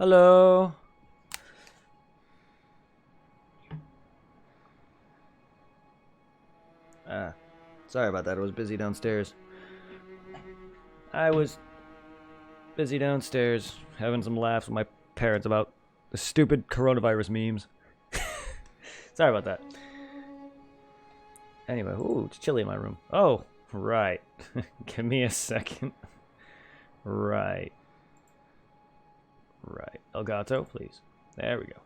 Hello. Ah, sorry about that. I was busy downstairs. I was busy downstairs having some laughs with my parents about the stupid coronavirus memes. Sorry about that. Anyway, ooh, it's chilly in my room. Oh, right. Give me a second. Right. Right. Elgato, please. There we go.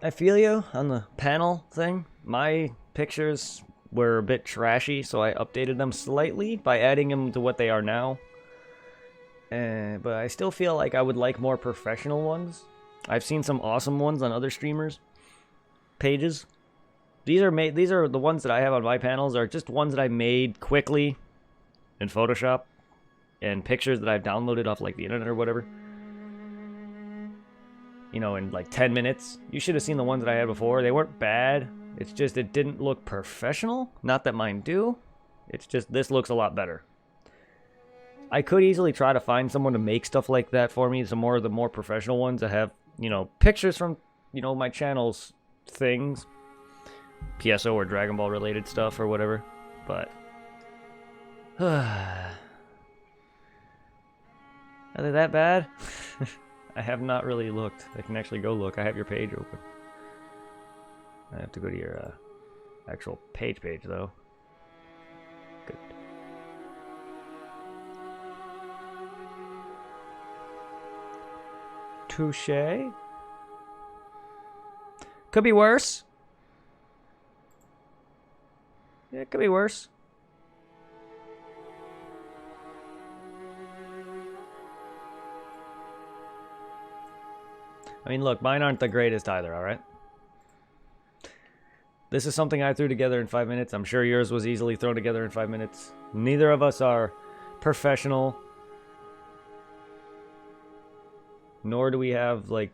I feel you on the panel thing. My pictures were a bit trashy, so I updated them slightly by adding them to what they are now. But I still feel like I would like more professional ones. I've seen some awesome ones on other streamers' pages. These are the ones that I have on my panels are just ones that I made quickly in Photoshop and pictures that I've downloaded off like the internet or whatever. You know, in like 10 minutes. You should have seen the ones that I had before. They weren't bad. It's just it didn't look professional. Not that mine do. It's just this looks a lot better. I could easily try to find someone to make stuff like that for me. Some more of the more professional ones that have, you know, pictures from, you know, my channel's things. PSO or Dragon Ball related stuff or whatever. But are they that bad? I have not really looked. I can actually go look. I have your page open. I have to go to your actual page though. Good. Touché. Could be worse. Yeah, it could be worse. I mean, look, mine aren't the greatest either, alright? This is something I threw together in 5 minutes. I'm sure yours was easily thrown together in 5 minutes. Neither of us are professional. Nor do we have, like...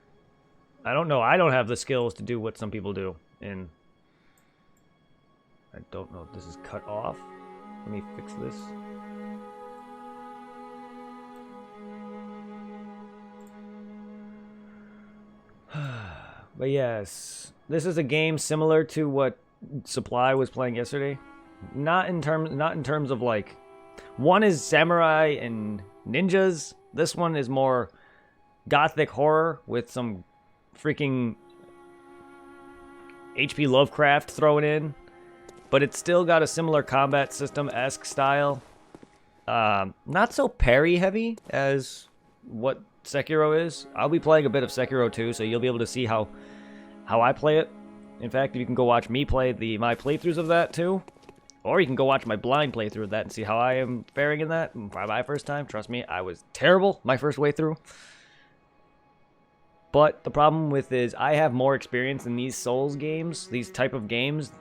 I don't know. I don't have the skills to do what some people do. And I don't know if this is cut off. Let me fix this. But yes, this is a game similar to what Supply was playing yesterday. Not in terms of like, one is samurai and ninjas. This one is more gothic horror with some freaking HP Lovecraft thrown in, but it's still got a similar combat system-esque style. Not so parry heavy as what Sekiro is. I'll be playing a bit of Sekiro too, so you'll be able to see how I play it. In fact, you can go watch me play my playthroughs of that too, or you can go watch my blind playthrough of that and see how I am faring in that. For my first time, trust me, I was terrible my first way through. But the problem with is I have more experience in these Souls games, these type of games,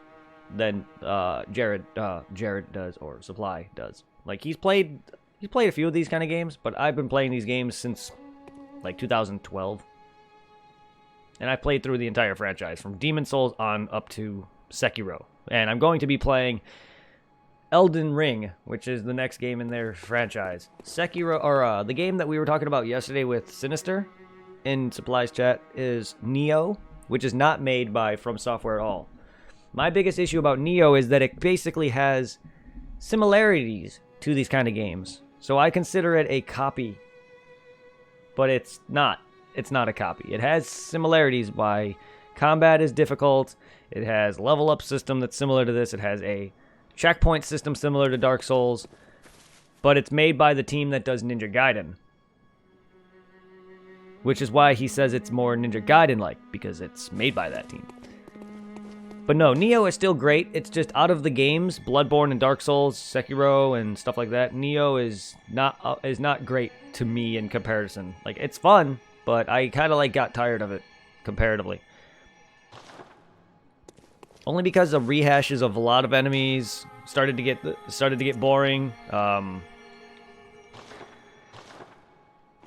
than Jared does or Supply does. Like he's played a few of these kind of games, but I've been playing these games since like 2012. And I played through the entire franchise from Demon Souls on up to Sekiro. And I'm going to be playing Elden Ring, which is the next game in their franchise. Sekiro, or the game that we were talking about yesterday with Sinister in Supply's chat is Neo, which is not made by From Software at all. My biggest issue about Neo is that it basically has similarities to these kind of games. So I consider it a copy. But it's not. It's not a copy. It has similarities by combat is difficult. It has level up system that's similar to this. It has a checkpoint system similar to Dark Souls. But it's made by the team that does Ninja Gaiden. Which is why he says it's more Ninja Gaiden-like, because it's made by that team. But no, Neo is still great. It's just out of the games, Bloodborne and Dark Souls, Sekiro and stuff like that, Neo is not great to me in comparison. Like, it's fun, but I kind of like got tired of it comparatively. Only because the rehashes of a lot of enemies started to get boring.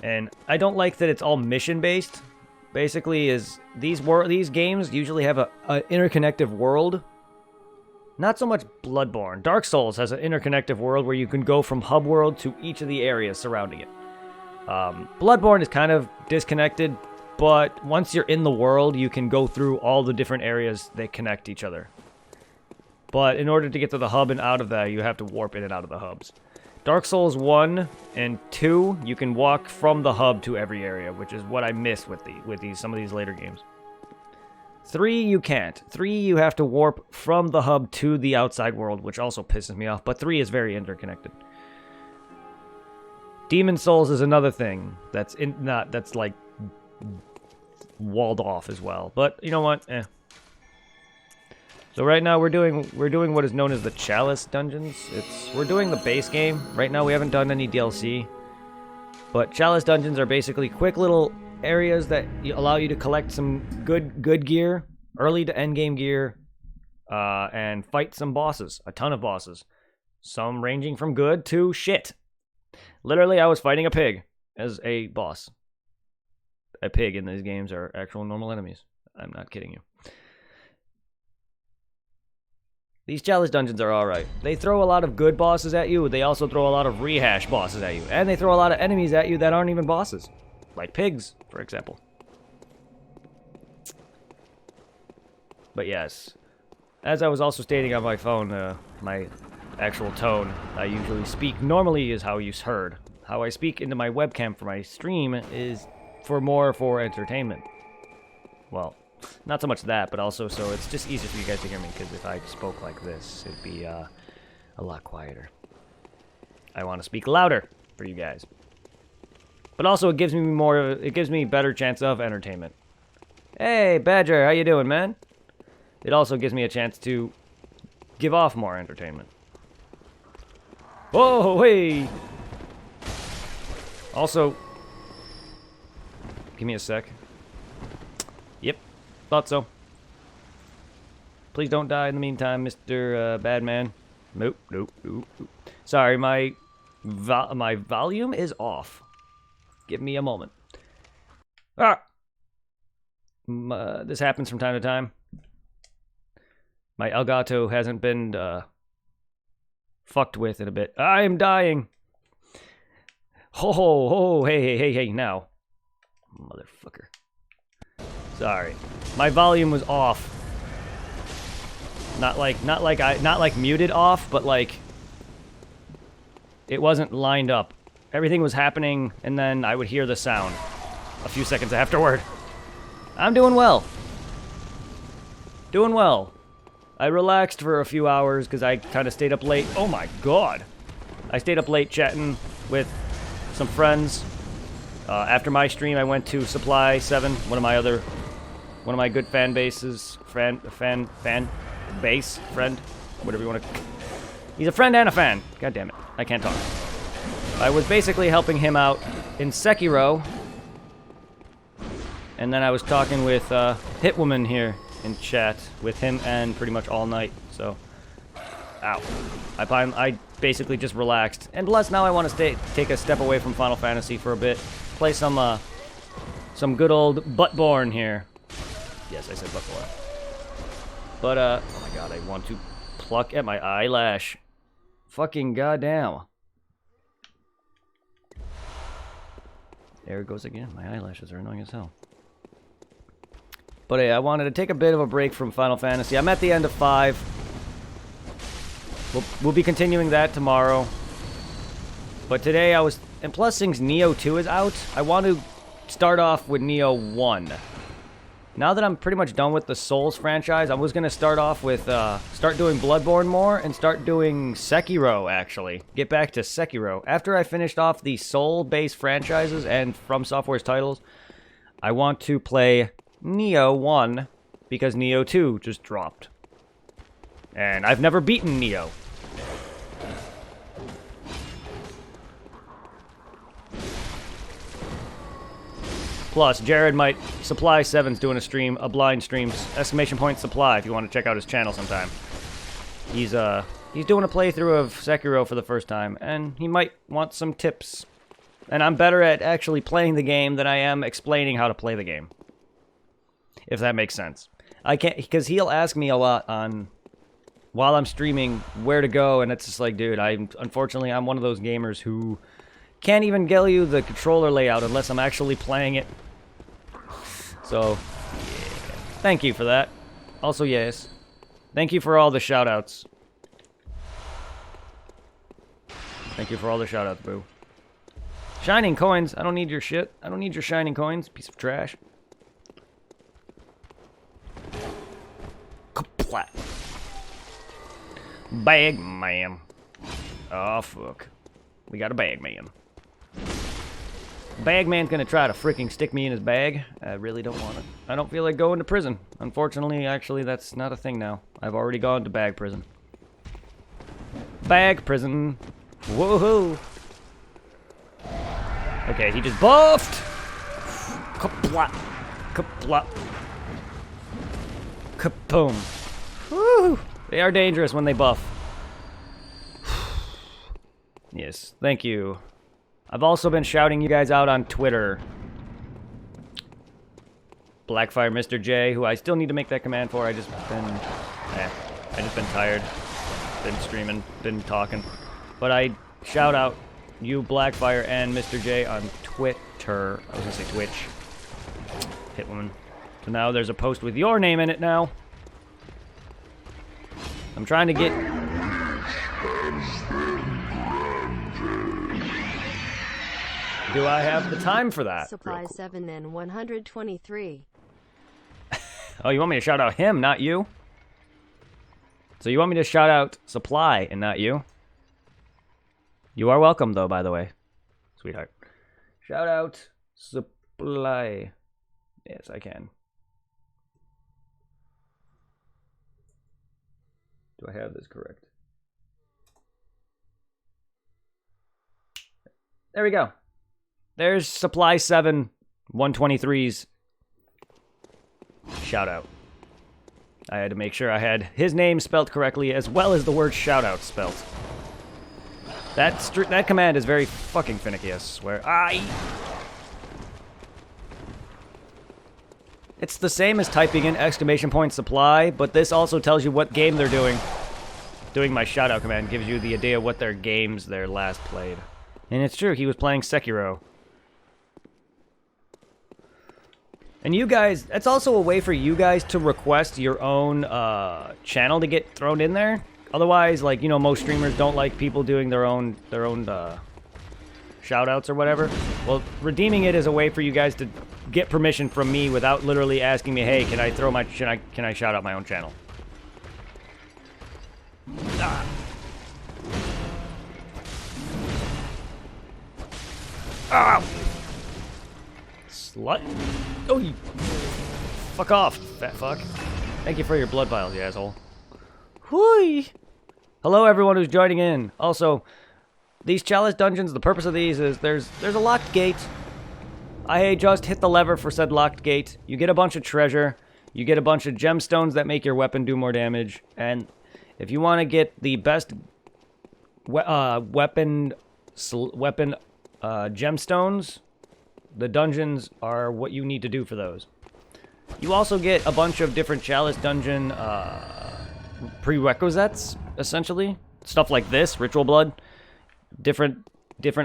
And I don't like that it's all mission based. Basically, is these games usually have a interconnected world Not so much Bloodborne. Dark Souls has an interconnected world where you can go from hub world to each of the areas surrounding it. Bloodborne is kind of disconnected, but once you're in the world, you can go through all the different areas that connect each other. But in order to get to the hub and out of that, you have to warp in and out of the hubs. Dark Souls 1 and 2, you can walk from the hub to every area, which is what I miss with some of these later games. 3, you can't. 3, you have to warp from the hub to the outside world, which also pisses me off, but 3 is very interconnected. Demon Souls is another thing that's like walled off as well. But you know what? So right now we're doing what is known as the Chalice dungeons. We're doing the base game. Right now we haven't done any DLC. But Chalice dungeons are basically quick little areas that allow you to collect some good gear, early to end game gear, and fight some bosses, a ton of bosses. Some ranging from good to shit. Literally, I was fighting a pig as a boss. A pig in these games are actual normal enemies. I'm not kidding you. These Chalice dungeons are alright. They throw a lot of good bosses at you. They also throw a lot of rehash bosses at you. And they throw a lot of enemies at you that aren't even bosses. Like pigs, for example. But yes. As I was also stating on my phone, my actual tone I usually speak normally is how you heard. How I speak into my webcam for my stream is more for entertainment. Well, not so much that, but also so it's just easier for you guys to hear me, because if I spoke like this, it'd be a lot quieter. I want to speak louder for you guys. But also it gives me better chance of entertainment. Hey, Badger, how you doing, man? It also gives me a chance to give off more entertainment. Whoa, hey! Also, give me a sec. Yep, thought so. Please don't die in the meantime, Mr. Badman. Nope. Sorry, my volume is off. Give me a moment. This happens from time to time. My Elgato hasn't been fucked with in a bit. I am dying. Ho, hey, now. Motherfucker. Sorry. My volume was off. Not like muted off, but like it wasn't lined up. Everything was happening, and then I would hear the sound a few seconds afterward. I'm doing well. Doing well. I relaxed for a few hours because I kind of stayed up late. Oh my god. I stayed up late chatting with some friends. After my stream, I went to Supply 7, one of my good fan base, friend, whatever you want to. He's a friend and a fan. God damn it, I can't talk. I was basically helping him out in Sekiro, and then I was talking with Hitwoman here in chat with him and pretty much all night. So, ow, I basically just relaxed. And plus, now I want to take a step away from Final Fantasy for a bit, play some good old Bloodborne here. Yes, I said Bloodborne. But oh my god, I want to pluck at my eyelash. Fucking goddamn. There it goes again. My eyelashes are annoying as hell. But hey, I wanted to take a bit of a break from Final Fantasy. I'm at the end of 5. We'll be continuing that tomorrow. But today and plus since Nioh 2 is out, I want to start off with Nioh 1. Now that I'm pretty much done with the Souls franchise, I was going to start off with, start doing Bloodborne more and start doing Sekiro, actually. Get back to Sekiro. After I finished off the Soul-based franchises and From Software's titles, I want to play Nioh 1 because Nioh 2 just dropped. And I've never beaten Nioh. Plus, Jared might... Supply 7's doing a blind stream, !Supply, if you want to check out his channel sometime. He's doing a playthrough of Sekiro for the first time, and he might want some tips. And I'm better at actually playing the game than I am explaining how to play the game. If that makes sense. I can't... Because he'll ask me a lot on while I'm streaming where to go, and it's just like, dude, unfortunately I'm one of those gamers who can't even tell you the controller layout unless I'm actually playing it. So, yeah. Thank you for that. Also, yes. Thank you for all the shoutouts. Thank you for all the shoutouts, boo. Shining coins. I don't need your shit. I don't need your shining coins. Piece of trash. Kaplat. Bag man. Oh, fuck. We got a bag man. Bag man's gonna try to freaking stick me in his bag. I really don't want it. I don't feel like going to prison. Unfortunately, actually, that's not a thing now. I've already gone to bag prison. Bag prison. Woohoo! Okay, he just buffed! Kaplop. Kaplop. Kaboom. Woo! They are dangerous when they buff. Yes, thank you. I've also been shouting you guys out on Twitter. Blackfire Mr. J, who I still need to make that command for. I just been tired. Been streaming, been talking. But I shout out you, Blackfire, and Mr. J on Twitter. I was gonna say Twitch. Hitwoman. So now there's a post with your name in it now. I'm trying to get... Do I have the time for that? Supply 7 and 123. Oh, you want me to shout out him, not you? So you want me to shout out Supply and not you? You are welcome, though, by the way. Sweetheart. Shout out Supply. Yes, I can. Do I have this correct? There we go. There's Supply 7 123's shout out. I had to make sure I had his name spelt correctly as well as the word shout out spelt. That command is very fucking finicky, I swear. It's the same as typing in exclamation point supply, but this also tells you what game they're doing. Doing my shout out command gives you the idea of what their games they're last played. And it's true, he was playing Sekiro. And you guys, that's also a way for you guys to request your own channel to get thrown in there. Otherwise, like, you know, most streamers don't like people doing their own shout-outs or whatever. Well, redeeming it is a way for you guys to get permission from me without literally asking me, hey, can I shout out my own channel? Ah. Ah. Slut. Oh, you... Fuck off, fat fuck. Thank you for your blood vials, you asshole. Whoo! Hello, everyone who's joining in. Also, these chalice dungeons, the purpose of these is there's a locked gate. I just hit the lever for said locked gate. You get a bunch of treasure. You get a bunch of gemstones that make your weapon do more damage. And if you want to get the best weapon gemstones, the dungeons are what you need to do for those. You also get a bunch of different chalice dungeon prerequisites, essentially. Stuff like this, ritual blood. Different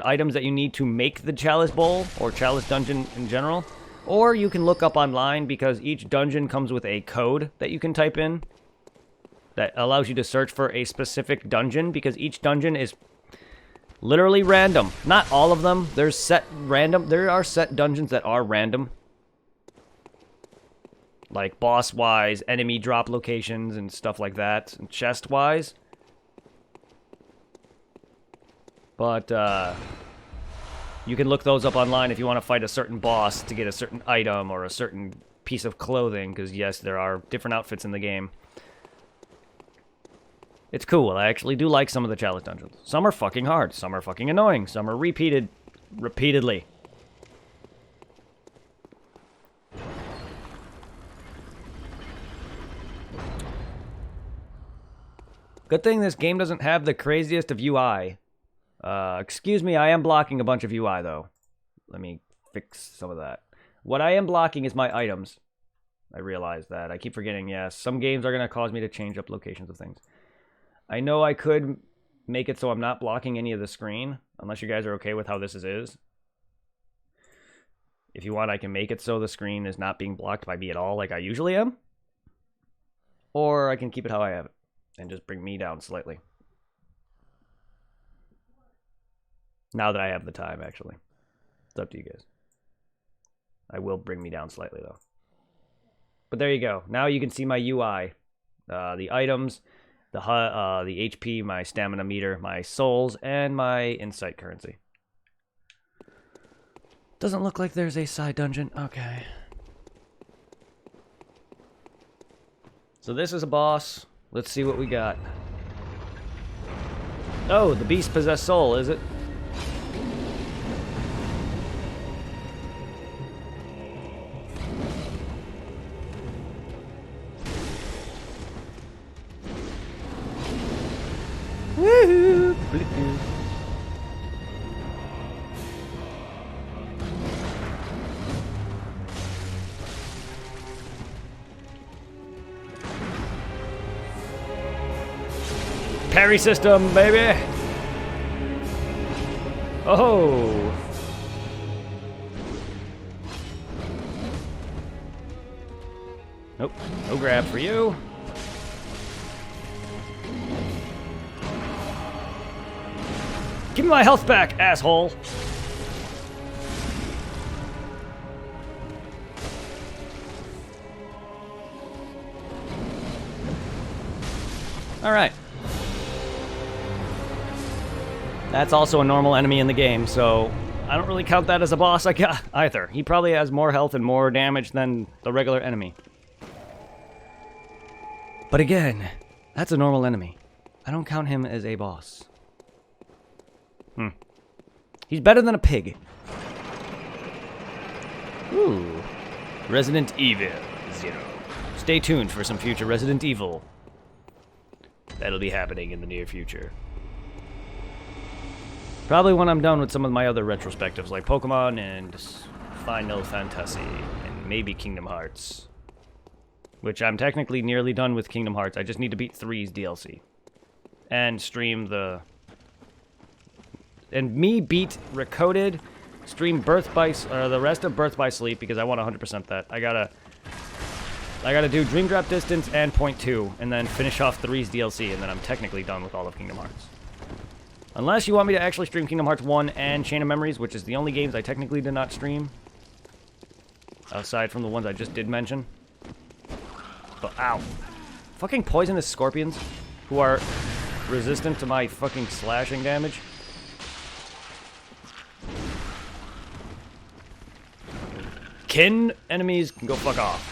items that you need to make the chalice bowl, or chalice dungeon in general. Or you can look up online, because each dungeon comes with a code that you can type in that allows you to search for a specific dungeon, because each dungeon is literally random. Not all of them. There are set dungeons that are random. Like boss-wise, enemy drop locations, and stuff like that. And chest-wise. But, you can look those up online if you want to fight a certain boss to get a certain item or a certain piece of clothing. Because, yes, there are different outfits in the game. It's cool. I actually do like some of the chalice dungeons. Some are fucking hard. Some are fucking annoying. Some are repeated repeatedly. Good thing this game doesn't have the craziest of UI. Excuse me, I am blocking a bunch of UI, though. Let me fix some of that. What I am blocking is my items. I realize that. I keep forgetting, yes. Some games are going to cause me to change up locations of things. I know I could make it so I'm not blocking any of the screen, unless you guys are okay with how this is. If you want, I can make it so the screen is not being blocked by me at all, like I usually am. Or I can keep it how I have it, and just bring me down slightly. Now that I have the time, actually. It's up to you guys. I will bring me down slightly, though. But there you go. Now you can see my UI. The items, the HP, my stamina meter, my souls, and my insight currency. Doesn't look like there's a side dungeon. Okay. So this is a boss. Let's see what we got. Oh, the beast possessed soul, is it? Woohoo! Parry system, baby! Oh! Nope, no grab for you. Give me my health back, asshole! Alright. That's also a normal enemy in the game, so I don't really count that as a boss either. He probably has more health and more damage than the regular enemy. But again, that's a normal enemy. I don't count him as a boss. He's better than a pig. Ooh. Resident Evil 0. Stay tuned for some future Resident Evil. That'll be happening in the near future. Probably when I'm done with some of my other retrospectives, like Pokemon and Final Fantasy, and maybe Kingdom Hearts. Which I'm technically nearly done with Kingdom Hearts. I just need to beat 3's DLC. And stream the... And me beat Recoded, stream the rest of Birth by Sleep, because I want 100% that. I gotta do Dream Drop Distance and Point 2, and then finish off 3's DLC, and then I'm technically done with all of Kingdom Hearts. Unless you want me to actually stream Kingdom Hearts 1 and Chain of Memories, which is the only games I technically did not stream. Aside from the ones I just did mention. But, ow. Fucking poisonous scorpions, who are resistant to my fucking slashing damage. Kin enemies can go fuck off.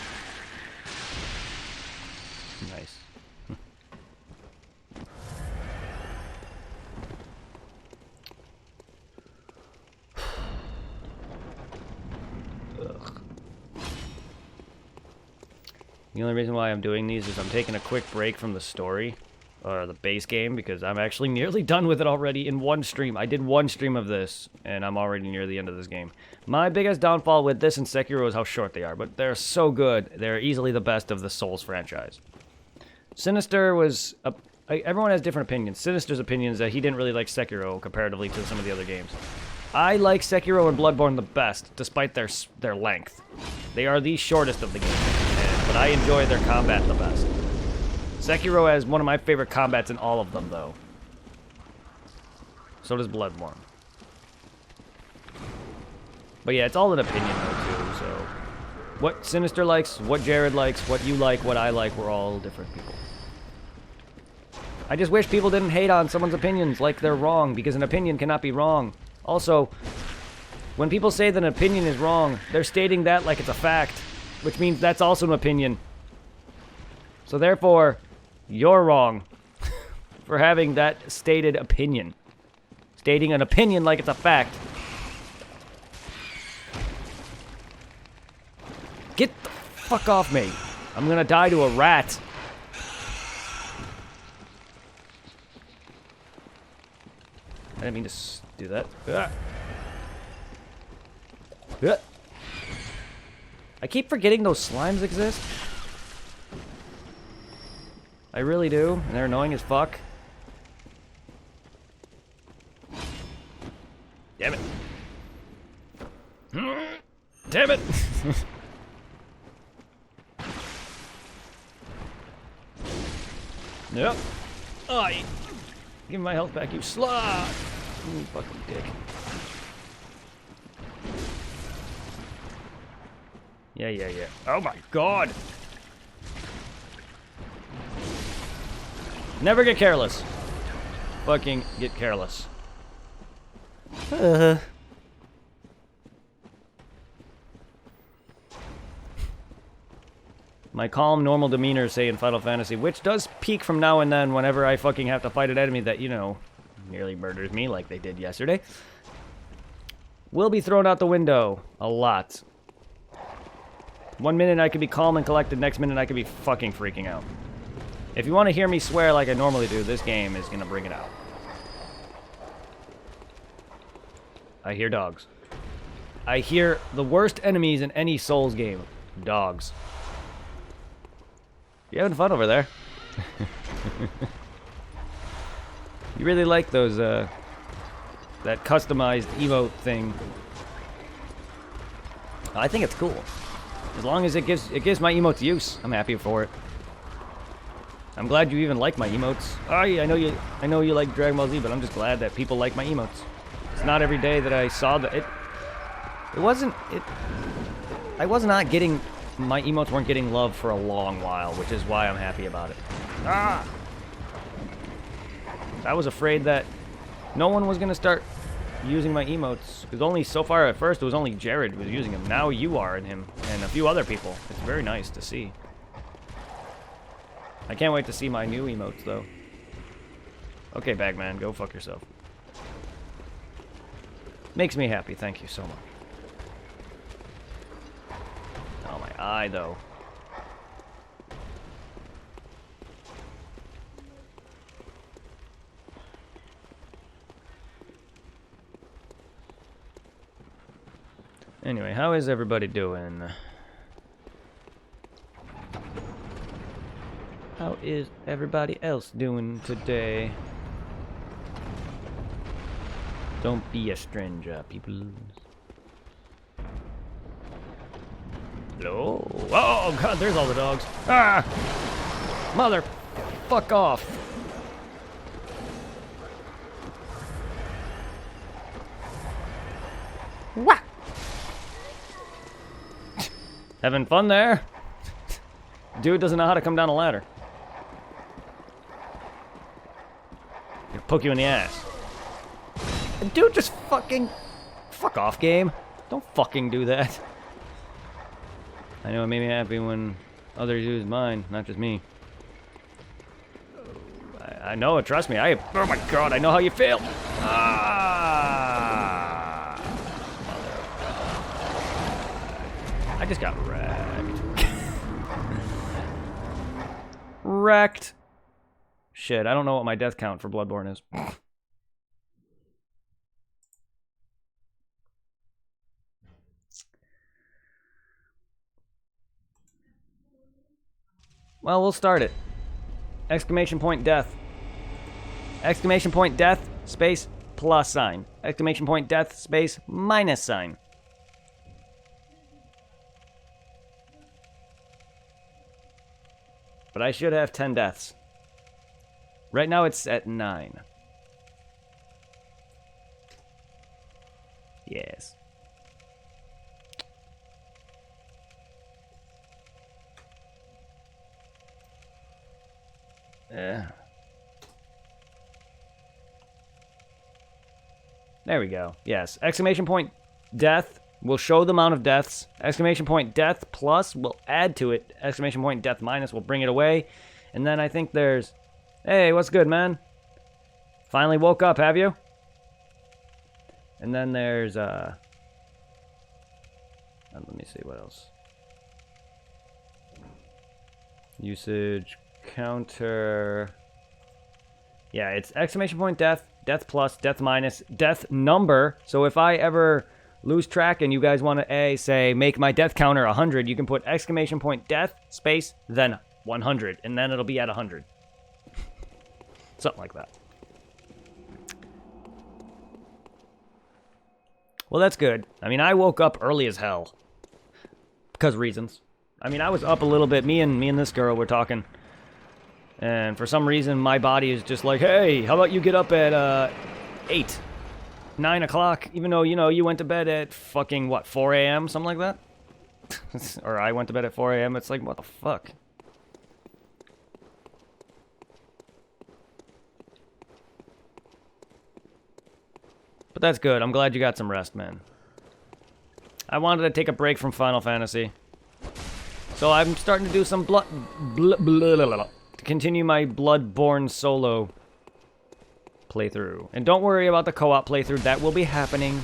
Nice. Ugh. The only reason why I'm doing these is I'm taking a quick break from the story, or the base game, because I'm actually nearly done with it already in one stream. I did one stream of this, and I'm already near the end of this game. My biggest downfall with this and Sekiro is how short they are, but they're so good. They're easily the best of the Souls franchise. Sinister was... everyone has different opinions. Sinister's opinion is that he didn't really like Sekiro comparatively to some of the other games. I like Sekiro and Bloodborne the best, despite their length. They are the shortest of the games, but I enjoy their combat the best. Sekiro has one of my favorite combats in all of them, though. So does Bloodborne. But yeah, it's all an opinion, though, too, so... What Sinister likes, what Jared likes, what you like, what I like, we're all different people. I just wish people didn't hate on someone's opinions like they're wrong, because an opinion cannot be wrong. Also, when people say that an opinion is wrong, they're stating that like it's a fact, which means that's also an opinion. So therefore, you're wrong for having that stated opinion. Stating an opinion like it's a fact. Get the fuck off me. I'm gonna die to a rat. I didn't mean to do that. I keep forgetting those slimes exist. I really do, and they're annoying as fuck. Yep. Aye. Give me my health back, you slut! You fucking dick. Yeah. Oh my god! Never get careless. Fucking get careless. My calm, normal demeanor, say in Final Fantasy, which does peak from now and then whenever I fucking have to fight an enemy that, you know, nearly murders me like they did yesterday, will be thrown out the window a lot. 1 minute I could be calm and collected, next minute I could be fucking freaking out. If you want to hear me swear like I normally do, this game is gonna bring it out. I hear dogs. I hear the worst enemies in any Souls game. Dogs. You having fun over there? You really like those, that customized emote thing. I think it's cool. As long as it gives my emotes use, I'm happy for it. I'm glad you even like my emotes. Oh, yeah, I know you like Dragon Ball Z, but I'm just glad that people like my emotes. It's not every day that I saw that I was not getting, my emotes weren't getting love for a long while, which is why I'm happy about it. Ah! I was afraid that no one was gonna start using my emotes, because only so far at first it was only Jared who was using them. Now you are and him, and a few other people. It's very nice to see. I can't wait to see my new emotes, though. Okay, Bagman, go fuck yourself. Makes me happy, thank you so much. Oh, my eye, though. Anyway, how is everybody doing? How is everybody else doing today? Don't be a stranger, people. Hello? Oh, God, there's all the dogs. Ah! Mother, fuck off. Wah! Having fun there? Dude doesn't know how to come down a ladder. He'll poke you in the ass. Dude, just fucking... Fuck off, game. Don't fucking do that. I know it made me happy when others used mine, not just me. I know it, trust me. Oh my god, I know how you feel. Ah! I just got wrecked. Wrecked. Shit, I don't know what my death count for Bloodborne is. Well, we'll start it. Exclamation point death. Exclamation point death, space, plus sign. Exclamation point death, space, minus sign. But I should have 10 deaths. Right now it's at 9. Yes. There we go. Yes. Exclamation point death will show the amount of deaths. Exclamation point death plus will add to it. Exclamation point death minus will bring it away. And then I think there's... Hey, what's good, man? Finally woke up, have you? And then there's, let me see what else. Usage, counter... Yeah, it's exclamation point death, death plus, death minus, death number. So if I ever lose track and you guys want to, say, make my death counter 100, you can put exclamation point death, space, then 100, and then it'll be at 100. Something like that. Well, that's good. I mean, I woke up early as hell. Because reasons. I mean, I was up a little bit. Me and this girl were talking. And for some reason, my body is just like, hey, how about you get up at 8, 9 o'clock, even though, you know, you went to bed at fucking, what, 4 a.m., something like that? Or I went to bed at 4 a.m., it's like, what the fuck? But that's good, I'm glad you got some rest, man. I wanted to take a break from Final Fantasy. So I'm starting to do some to continue my Bloodborne solo playthrough. And don't worry about the co-op playthrough, that will be happening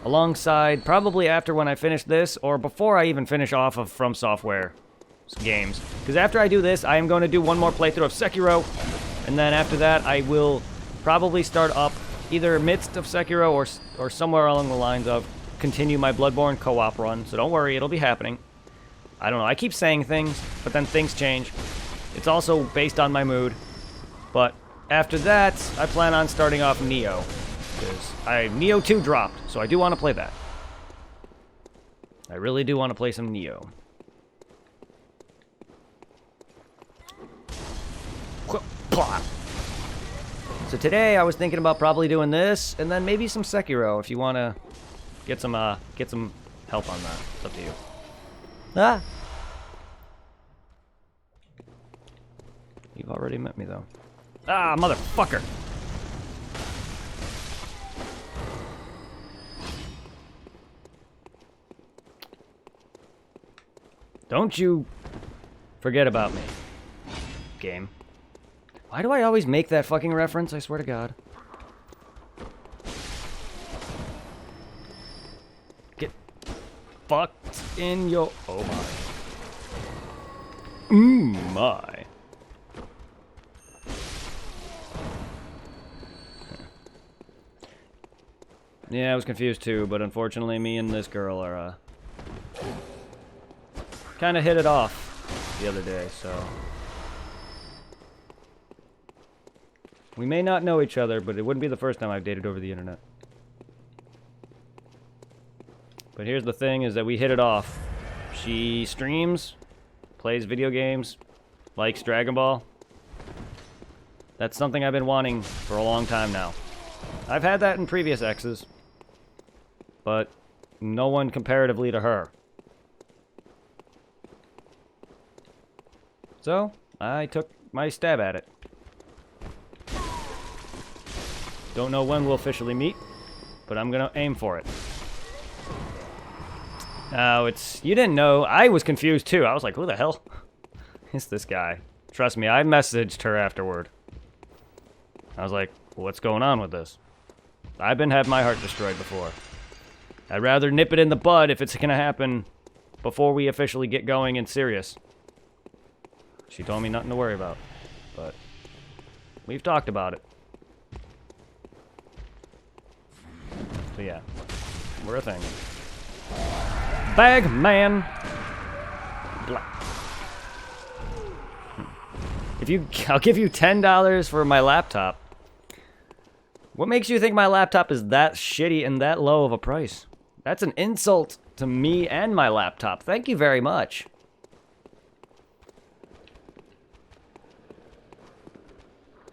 alongside, probably after when I finish this, or before I even finish off of From Software games. Because after I do this, I am going to do one more playthrough of Sekiro, and then after that, I will probably start up either midst of Sekiro or somewhere along the lines of continue my Bloodborne co-op run. So don't worry, it'll be happening. I don't know, I keep saying things, but then things change. It's also based on my mood. But after that, I plan on starting off Neo. Because Neo 2 dropped, so I do want to play that. I really do want to play some Neo. So today I was thinking about probably doing this, and then maybe some Sekiro if you want to get some help on that. It's up to you. Ah! You've already met me, though. Ah, motherfucker! Don't you forget about me, game. Why do I always make that fucking reference? I swear to God. Get fucked in your... Oh my. My. Yeah, I was confused too, but unfortunately me and this girl are, kind of hit it off the other day, so... We may not know each other, but it wouldn't be the first time I've dated over the internet. But here's the thing, is that we hit it off. She streams, plays video games, likes Dragon Ball. That's something I've been wanting for a long time now. I've had that in previous exes, but no one comparatively to her. So, I took my stab at it. Don't know when we'll officially meet, but I'm gonna aim for it. Oh, you didn't know. I was confused too. I was like, who the hell is this guy? Trust me, I messaged her afterward. I was like, what's going on with this? I've been had my heart destroyed before. I'd rather nip it in the bud if it's gonna happen before we officially get going and serious. She told me nothing to worry about, but we've talked about it. So yeah, we're a thing. Bag man. I'll give you $10 for my laptop. What makes you think my laptop is that shitty and that low of a price? That's an insult to me and my laptop. Thank you very much.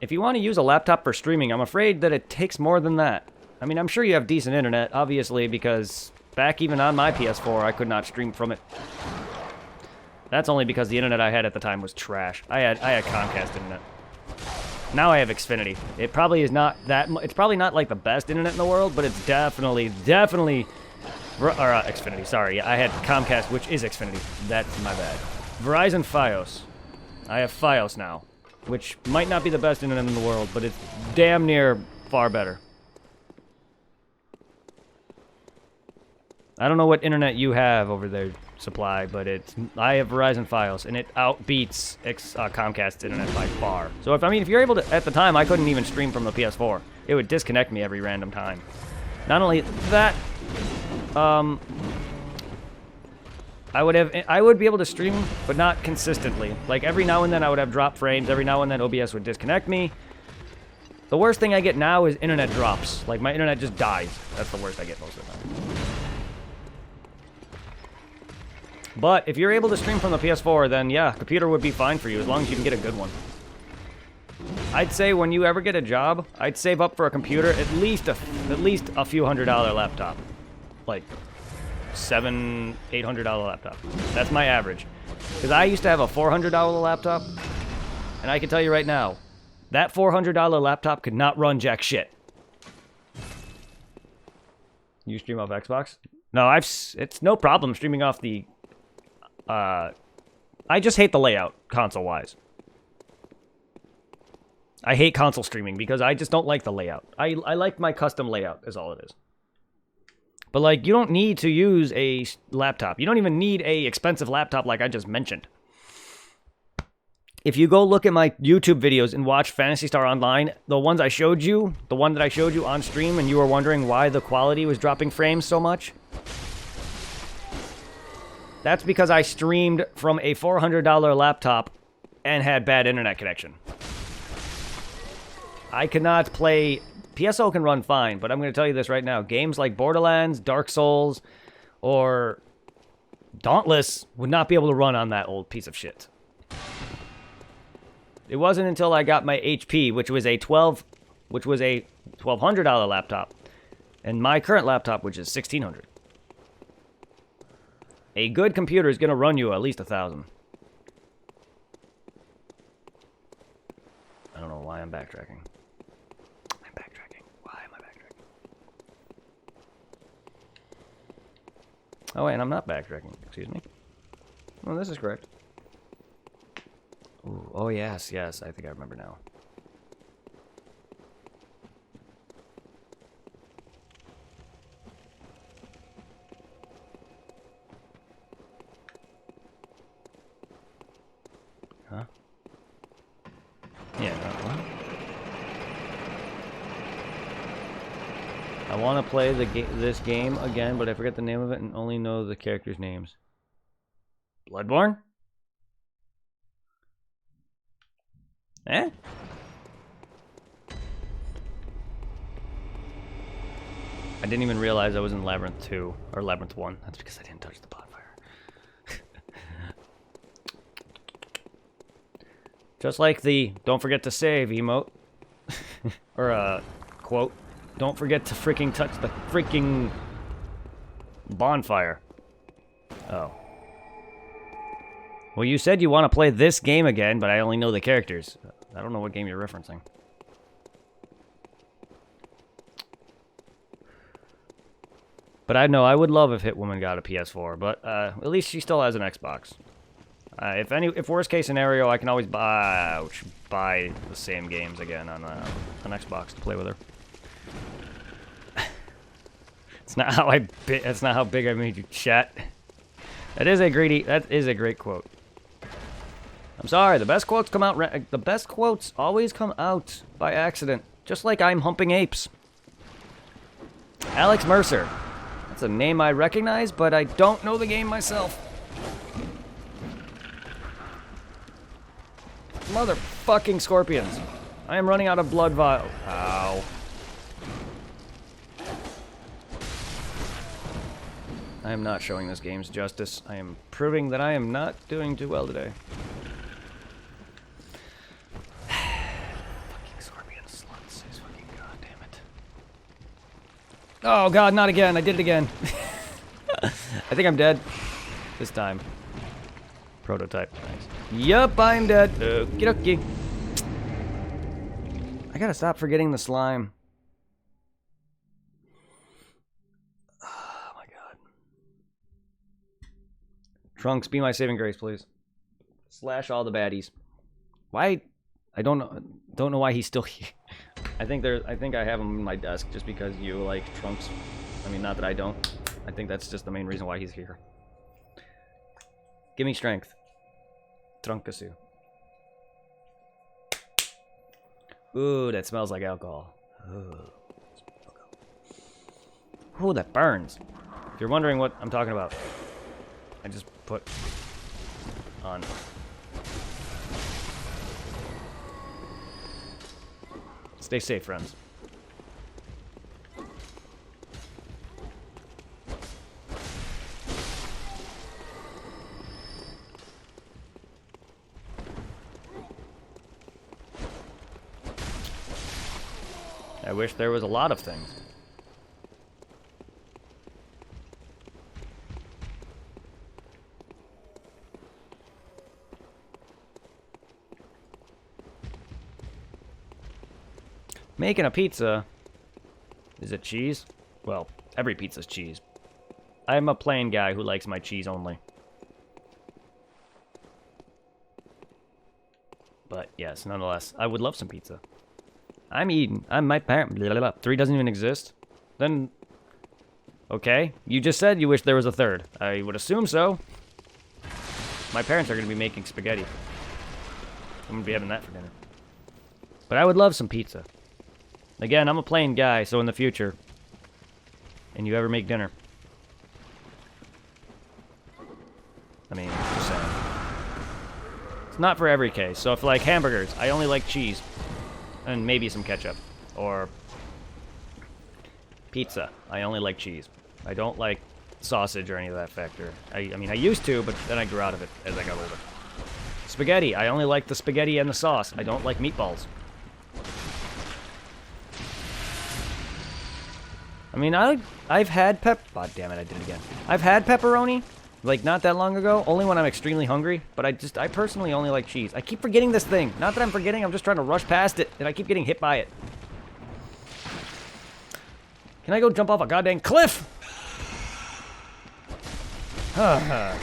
If you want to use a laptop for streaming, I'm afraid that it takes more than that. I mean, I'm sure you have decent internet, obviously, because back even on my PS4, I could not stream from it. That's only because the internet I had at the time was trash. I had Comcast internet. Now I have Xfinity. It probably is not that. It's probably not like the best internet in the world, but it's definitely. Xfinity. Sorry, I had Comcast, which is Xfinity. That's my bad. Verizon Fios. I have Fios now, which might not be the best internet in the world, but it's damn near far better. I don't know what internet you have over there, Supply, but I have Verizon Fios, and it outbeats Comcast internet by far. So if you're able to, at the time, I couldn't even stream from the PS4. It would disconnect me every random time. Not only that, I would be able to stream, but not consistently. Like every now and then I would have drop frames, every now and then OBS would disconnect me. The worst thing I get now is internet drops. Like my internet just dies. That's the worst I get most of the time. But if you're able to stream from the PS4, then yeah, computer would be fine for you as long as you can get a good one. I'd say when you ever get a job, I'd save up for a computer, at least a few $100 laptop. Like $700-800 laptop. That's my average. Because I used to have a $400 laptop, and I can tell you right now, that $400 laptop could not run jack shit. You stream off Xbox? No, it's no problem streaming off the... I just hate the layout, console-wise. I hate console streaming because I just don't like the layout. I like my custom layout, is all it is. But, like, you don't need to use a laptop. You don't even need a expensive laptop like I just mentioned. If you go look at my YouTube videos and watch Phantasy Star Online, the ones I showed you, the one that I showed you on stream, and you were wondering why the quality was dropping frames so much, that's because I streamed from a $400 laptop and had bad internet connection. I cannot play... PSO can run fine, but I'm going to tell you this right now. Games like Borderlands, Dark Souls, or Dauntless would not be able to run on that old piece of shit. It wasn't until I got my HP, which was a $1,200 laptop, and my current laptop, which is $1,600. A good computer is going to run you at least 1,000. I don't know why I'm backtracking. Oh, wait, and I'm not backtracking. Excuse me. Oh, this is correct. Ooh, oh, yes, yes. I think I remember now. Huh? Yeah, what? I want to play this game again, but I forget the name of it and only know the characters' names. Bloodborne? Eh? I didn't even realize I was in Labyrinth 2, or Labyrinth 1. That's because I didn't touch the bonfire. Just like the don't forget to save emote. Or quote. Don't forget to freaking touch the freaking bonfire. Oh. Well, you said you want to play this game again, but I only know the characters. I don't know what game you're referencing. But I know I would love if Hitwoman got a PS4, but at least she still has an Xbox. If worst case scenario, I can always buy the same games again on an Xbox to play with her. That's not how big I made you, chat. That is a great quote. I'm sorry, the best quotes come out. The best quotes always come out by accident, just like I'm humping apes. Alex Mercer. That's a name I recognize, but I don't know the game myself. Motherfucking scorpions. I am running out of blood vial. Ow. I am not showing this game's justice. I am proving that I am not doing too well today. Fucking scorpion sluts. Fucking goddamn it. Oh god, not again. I did it again. I think I'm dead. This time. Prototype. Nice. Yup, I'm dead. Okie dokie. I gotta stop forgetting the slime. Trunks, be my saving grace, please. Slash all the baddies. Why? I don't know why he's still here. I think I have him on my desk just because you like Trunks. I mean, not that I don't. I think that's just the main reason why he's here. Give me strength. Trunkasu. Ooh, that smells like alcohol. Ooh, that burns. If you're wondering what I'm talking about, I just put on. Stay safe, friends. I wish there was a lot of things. Making a pizza. Is it cheese? Well, every pizza's cheese. I'm a plain guy who likes my cheese only. But yes, nonetheless, I would love some pizza. I'm eating. I'm my parent. 3 doesn't even exist. Then, okay. You just said you wish there was a 3rd. I would assume so. My parents are going to be making spaghetti. I'm going to be having that for dinner. But I would love some pizza. Again, I'm a plain guy, so in the future, and you ever make dinner, I mean, just saying. It's not for every case. So if like hamburgers, I only like cheese and maybe some ketchup. Or pizza, I only like cheese. I don't like sausage or any of that factor. I mean, I used to, but then I grew out of it as I got older. Spaghetti, I only like the spaghetti and the sauce. I don't like meatballs. I mean, I've had God damn it, I did it again. I've had pepperoni, like, not that long ago, only when I'm extremely hungry, but I personally only like cheese. I keep forgetting this thing. Not that I'm forgetting, I'm just trying to rush past it, and I keep getting hit by it. Can I go jump off a goddamn cliff? Time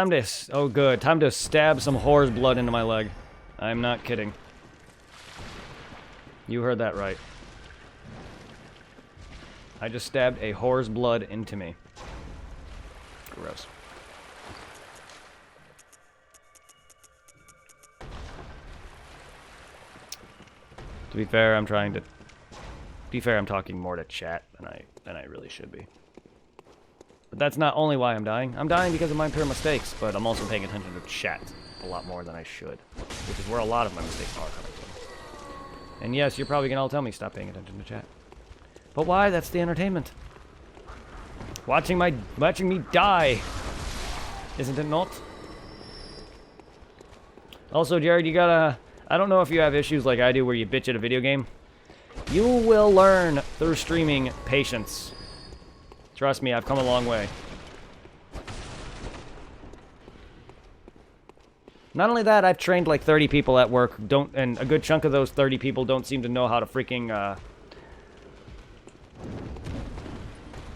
to, oh good, time to stab some whore's blood into my leg. I'm not kidding. You heard that right. I just stabbed a whore's blood into me. Gross. To be fair, I'm trying to... I'm talking more to chat than I really should be. But that's not only why I'm dying. I'm dying because of my pure mistakes, but I'm also paying attention to chat a lot more than I should. Which is where a lot of my mistakes are coming from. And yes, you're probably gonna all tell me stop paying attention to chat. But why? That's the entertainment. Watching me die. Isn't it not? Also, Jared, you gotta... I don't know if you have issues like I do where you bitch at a video game. You will learn through streaming patience. Trust me, I've come a long way. Not only that, I've trained like 30 people at work, and a good chunk of those 30 people don't seem to know how to freaking,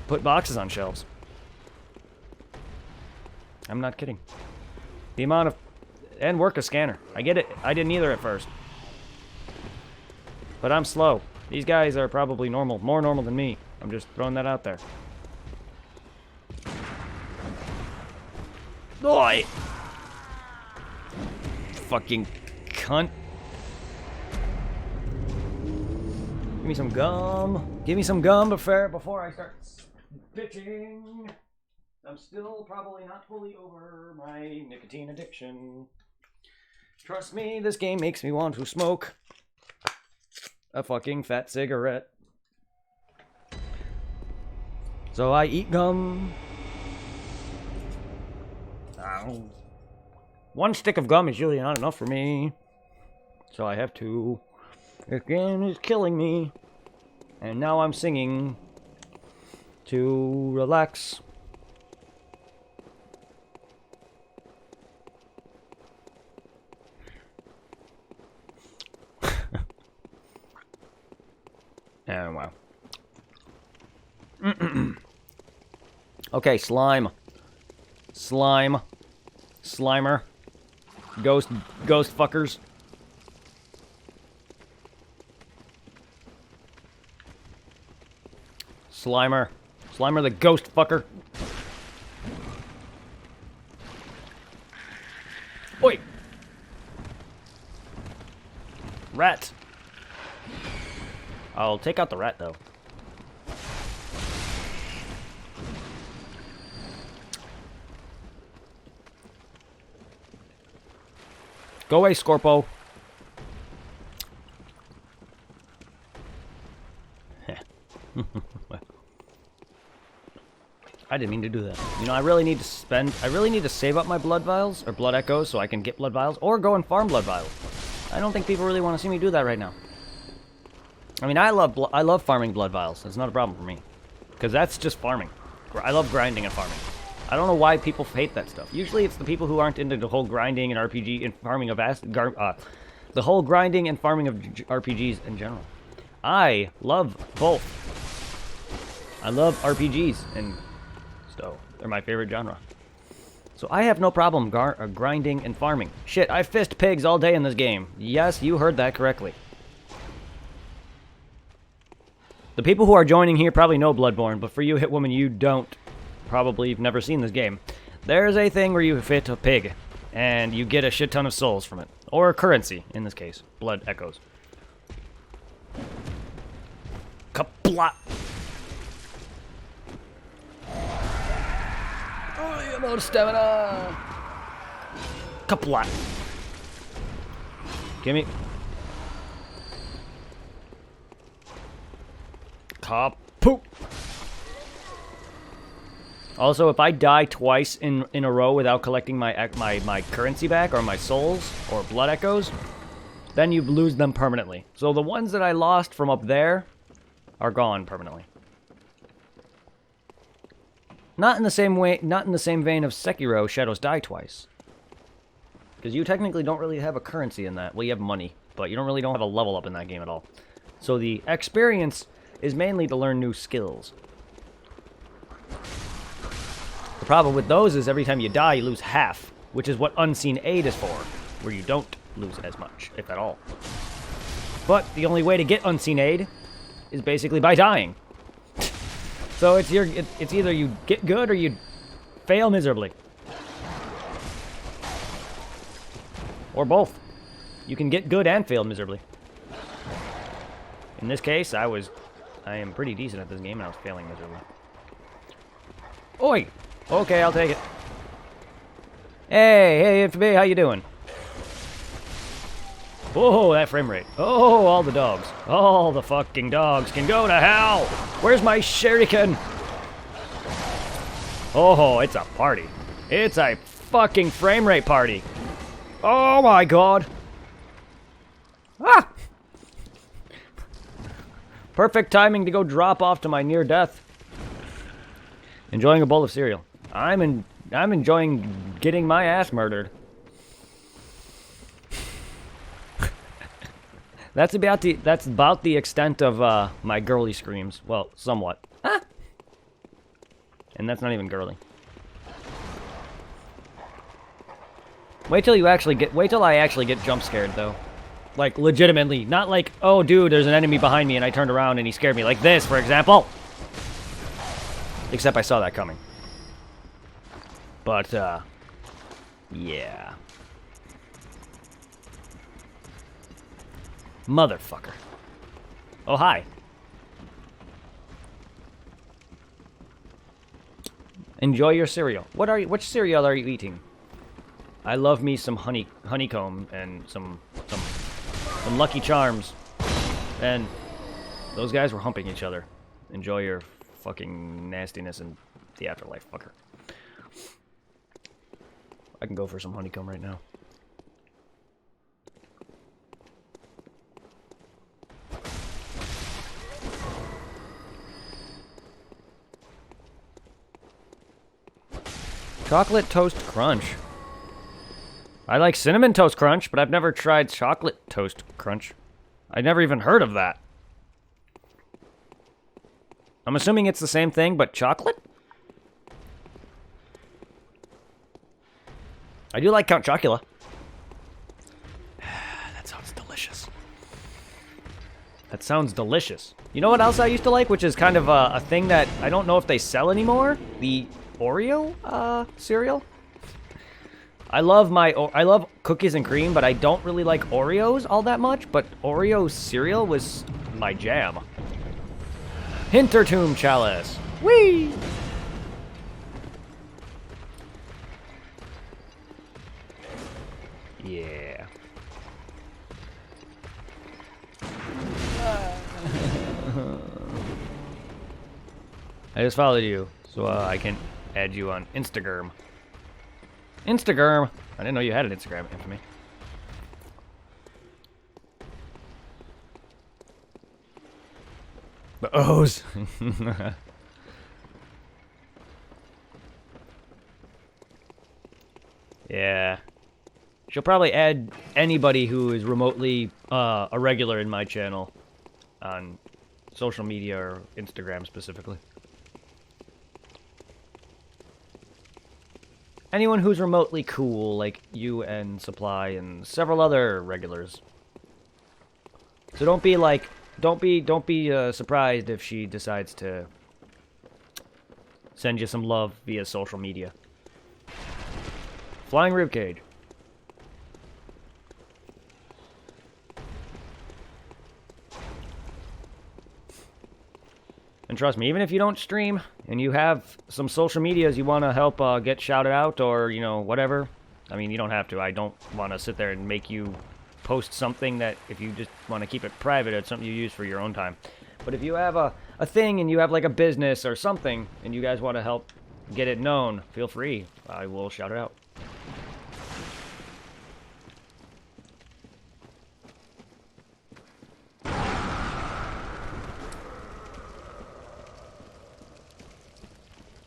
put boxes on shelves. I'm not kidding. The amount of... And work a scanner. I get it. I didn't either at first. But I'm slow. These guys are probably normal. More normal than me. I'm just throwing that out there. Boy! Fucking cunt. Give me some gum. Give me some gum before I start bitching. I'm still probably not fully over my nicotine addiction. Trust me, this game makes me want to smoke a fucking fat cigarette. So I eat gum. Ow. 1 stick of gum is usually not enough for me. So I have 2. This game is killing me. And now I'm singing to relax. Oh, wow. Okay, slime. Slime. Slimer. Ghost fuckers. Slimer. Slimer the ghost fucker. Oi! Rat. I'll take out the rat, though. Go away, Scorpo. I didn't mean to do that. You know, I really need to save up my blood vials, or blood echoes, so I can get blood vials, or go and farm blood vials. I don't think people really want to see me do that right now. I mean, I love farming blood vials. It's not a problem for me. Because that's just farming. I love grinding and farming. I don't know why people hate that stuff. Usually it's the people who aren't into the whole grinding and RPG and farming of the whole grinding and farming of RPGs in general. I love both. I love RPGs, and so they're my favorite genre. So I have no problem grinding and farming. Shit, I fist pigs all day in this game. Yes, you heard that correctly. The people who are joining here probably know Bloodborne, but for you Hitwoman, you don't. Probably you've never seen this game. There's a thing where you fit a pig, and you get a shit ton of souls from it. Or currency, in this case. Blood echoes. Kapla! Oh, you have stamina! Kapla! Gimme. Kapoop! Also, if I die twice in a row without collecting my currency back, or my souls, or blood echoes, then you lose them permanently. So the ones that I lost from up there are gone permanently. Not in the same way, not in the same vein of Sekiro, Shadows Die Twice. Because you technically don't really have a currency in that. Well, you have money, but you don't have a level up in that game at all. So the experience is mainly to learn new skills. The problem with those is every time you die, you lose half, which is what Unseen Aid is for, where you don't lose as much, if at all. But the only way to get Unseen Aid is basically by dying. So it's either you get good or you fail miserably. Or both. You can get good and fail miserably. In this case, I am pretty decent at this game and I was failing miserably. Oi! Okay, I'll take it. Hey, Infamy, how you doing? Whoa, that frame rate. Oh, all the dogs. All the fucking dogs can go to hell! Where's my shuriken? Oh, it's a party. It's a fucking frame rate party. Oh my god. Ah! Perfect timing to go drop off to my near death. Enjoying a bowl of cereal. I'm enjoying getting my ass murdered. That's about the extent of my girly screams. Well, somewhat. Ah! And that's not even girly. Wait till I actually get jump scared though. Like legitimately, not like, oh dude, there's an enemy behind me and I turned around and he scared me like this, for example. Except I saw that coming. But yeah. Motherfucker. Oh, hi. Enjoy your cereal. Which cereal are you eating? I love me some honeycomb and some Lucky Charms. And those guys were humping each other. Enjoy your fucking nastiness in the afterlife, fucker. I can go for some honeycomb right now. Chocolate Toast Crunch. I like Cinnamon Toast Crunch, but I've never tried Chocolate Toast Crunch. I've never even heard of that. I'm assuming it's the same thing, but chocolate? I do like Count Chocula. That sounds delicious. That sounds delicious. You know what else I used to like, which is kind of a thing that I don't know if they sell anymore? The Oreo cereal. I love cookies and cream, but I don't really like Oreos all that much. But Oreo cereal was my jam. Hintertomb Chalice. Whee! Yeah. I just followed you, so I can add you on Instagram. Instagram! I didn't know you had an Instagram, Infamy. The O's. Yeah. She'll probably add anybody who is remotely a regular in my channel on social media or Instagram specifically. Anyone who's remotely cool, like you and Supply and several other regulars. So don't be like, don't be surprised if she decides to send you some love via social media. Flying ribcage. And trust me, even if you don't stream and you have some social medias you want to help get shouted out or, you know, whatever. I mean, you don't have to. I don't want to sit there and make you post something that if you just want to keep it private, it's something you use for your own time. But if you have a thing and you have like a business or something and you guys want to help get it known, feel free. I will shout it out.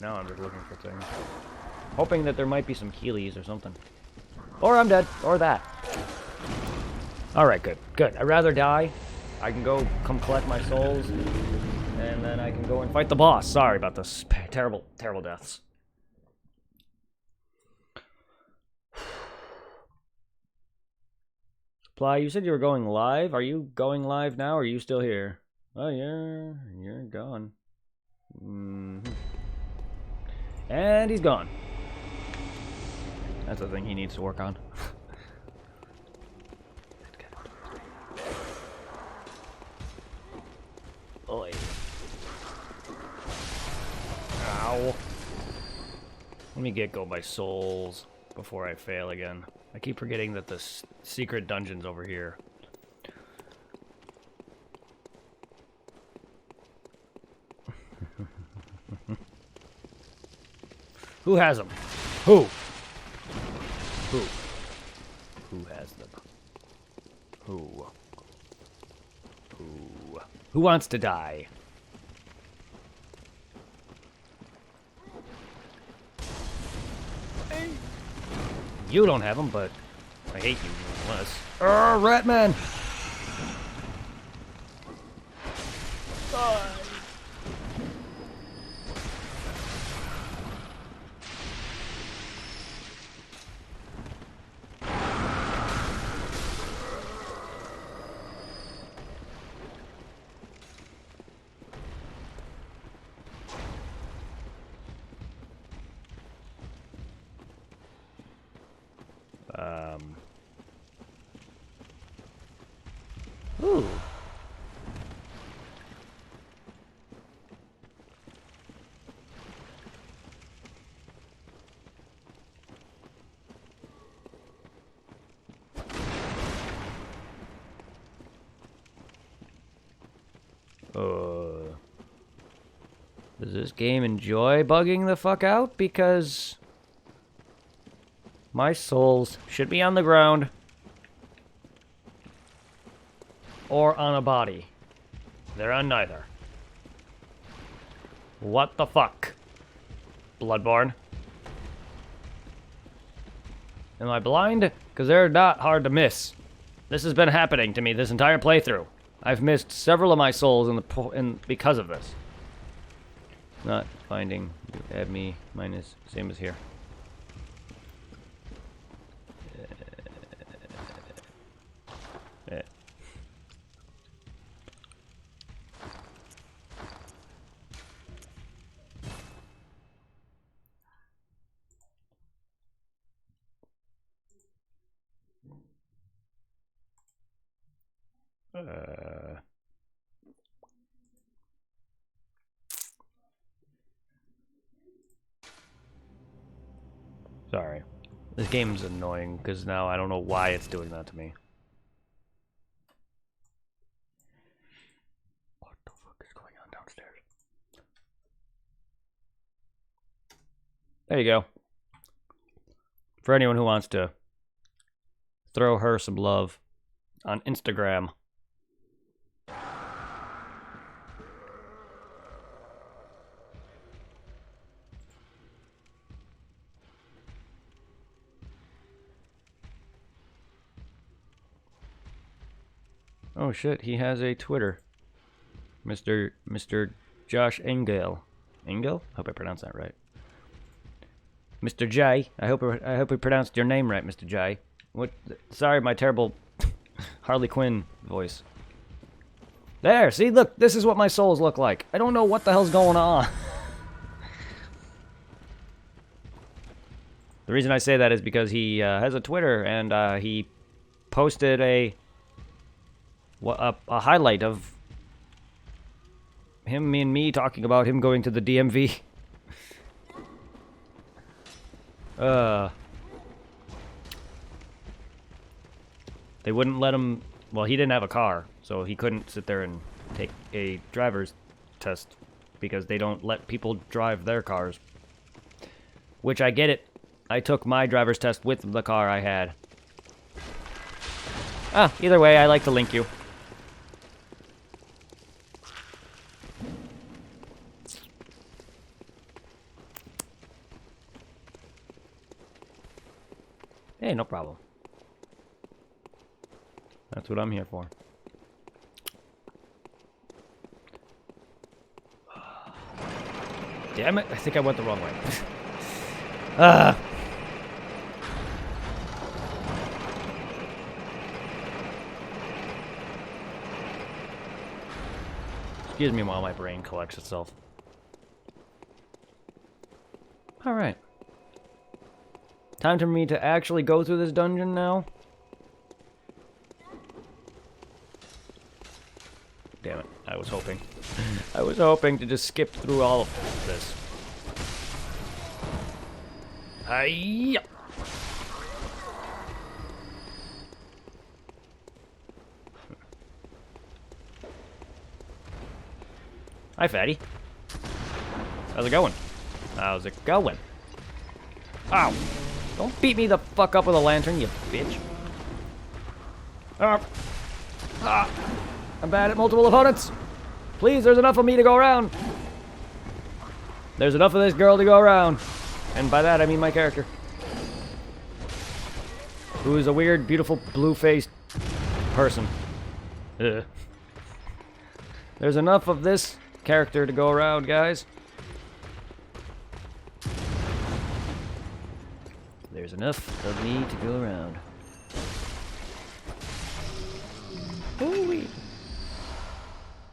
Now I'm just looking for things. Hoping that there might be some Keeleys or something. Or I'm dead. Or that. Alright, good. Good. I'd rather die. I can go come collect my souls. And then I can go and fight the boss. Sorry about this. Terrible, terrible deaths. Supply, you said you were going live. Are you going live now or are you still here? Oh, you're gone. Mm-hmm. And he's gone. That's the thing he needs to work on. Oi. Ow. Let me go my souls before I fail again. I keep forgetting that the secret dungeon's over here. Who has them? Who? Who? Who has them? Who? Who? Who wants to die? You don't have them, but I hate you nonetheless. Ratman! Ooh. Does this game enjoy bugging the fuck out? Because my souls should be on the ground or on a body. They're on neither. What the fuck? Bloodborne? Am I blind? Because they're not hard to miss. This has been happening to me this entire playthrough. I've missed several of my souls because of this. Not finding. Add me. Mine is same as here. Sorry. This game's annoying because now I don't know why it's doing that to me. What the fuck is going on downstairs? There you go. For anyone who wants to throw her some love on Instagram. Oh shit, he has a Twitter. Mr. Josh Engel. Engel? Hope I pronounced that right. Mr. J. I hope we pronounced your name right, Mr. J. What? Sorry, my terrible Harley Quinn voice. There, see, look, this is what my souls look like. I don't know what the hell's going on. The reason I say that is because he has a Twitter, and he posted a highlight of him and me talking about him going to the DMV. They wouldn't let him... Well, he didn't have a car, so he couldn't sit there and take a driver's test because they don't let people drive their cars. Which, I get it. I took my driver's test with the car I had. Either way, I like to link you. Hey, no problem. That's what I'm here for. Damn it, I think I went the wrong way. Excuse me while my brain collects itself. Alright. Time for me to actually go through this dungeon now. Damn it, I was hoping. I was hoping to just skip through all of this. Hiya! Hi, fatty. How's it going? How's it going? Ow! Don't beat me the fuck up with a lantern, you bitch. I'm bad at multiple opponents. Please, there's enough of me to go around. There's enough of this girl to go around. And by that, I mean my character. Who is a weird, beautiful, blue-faced person. Ugh. There's enough of this character to go around, guys. There's enough of me to go around. Ooh-wee.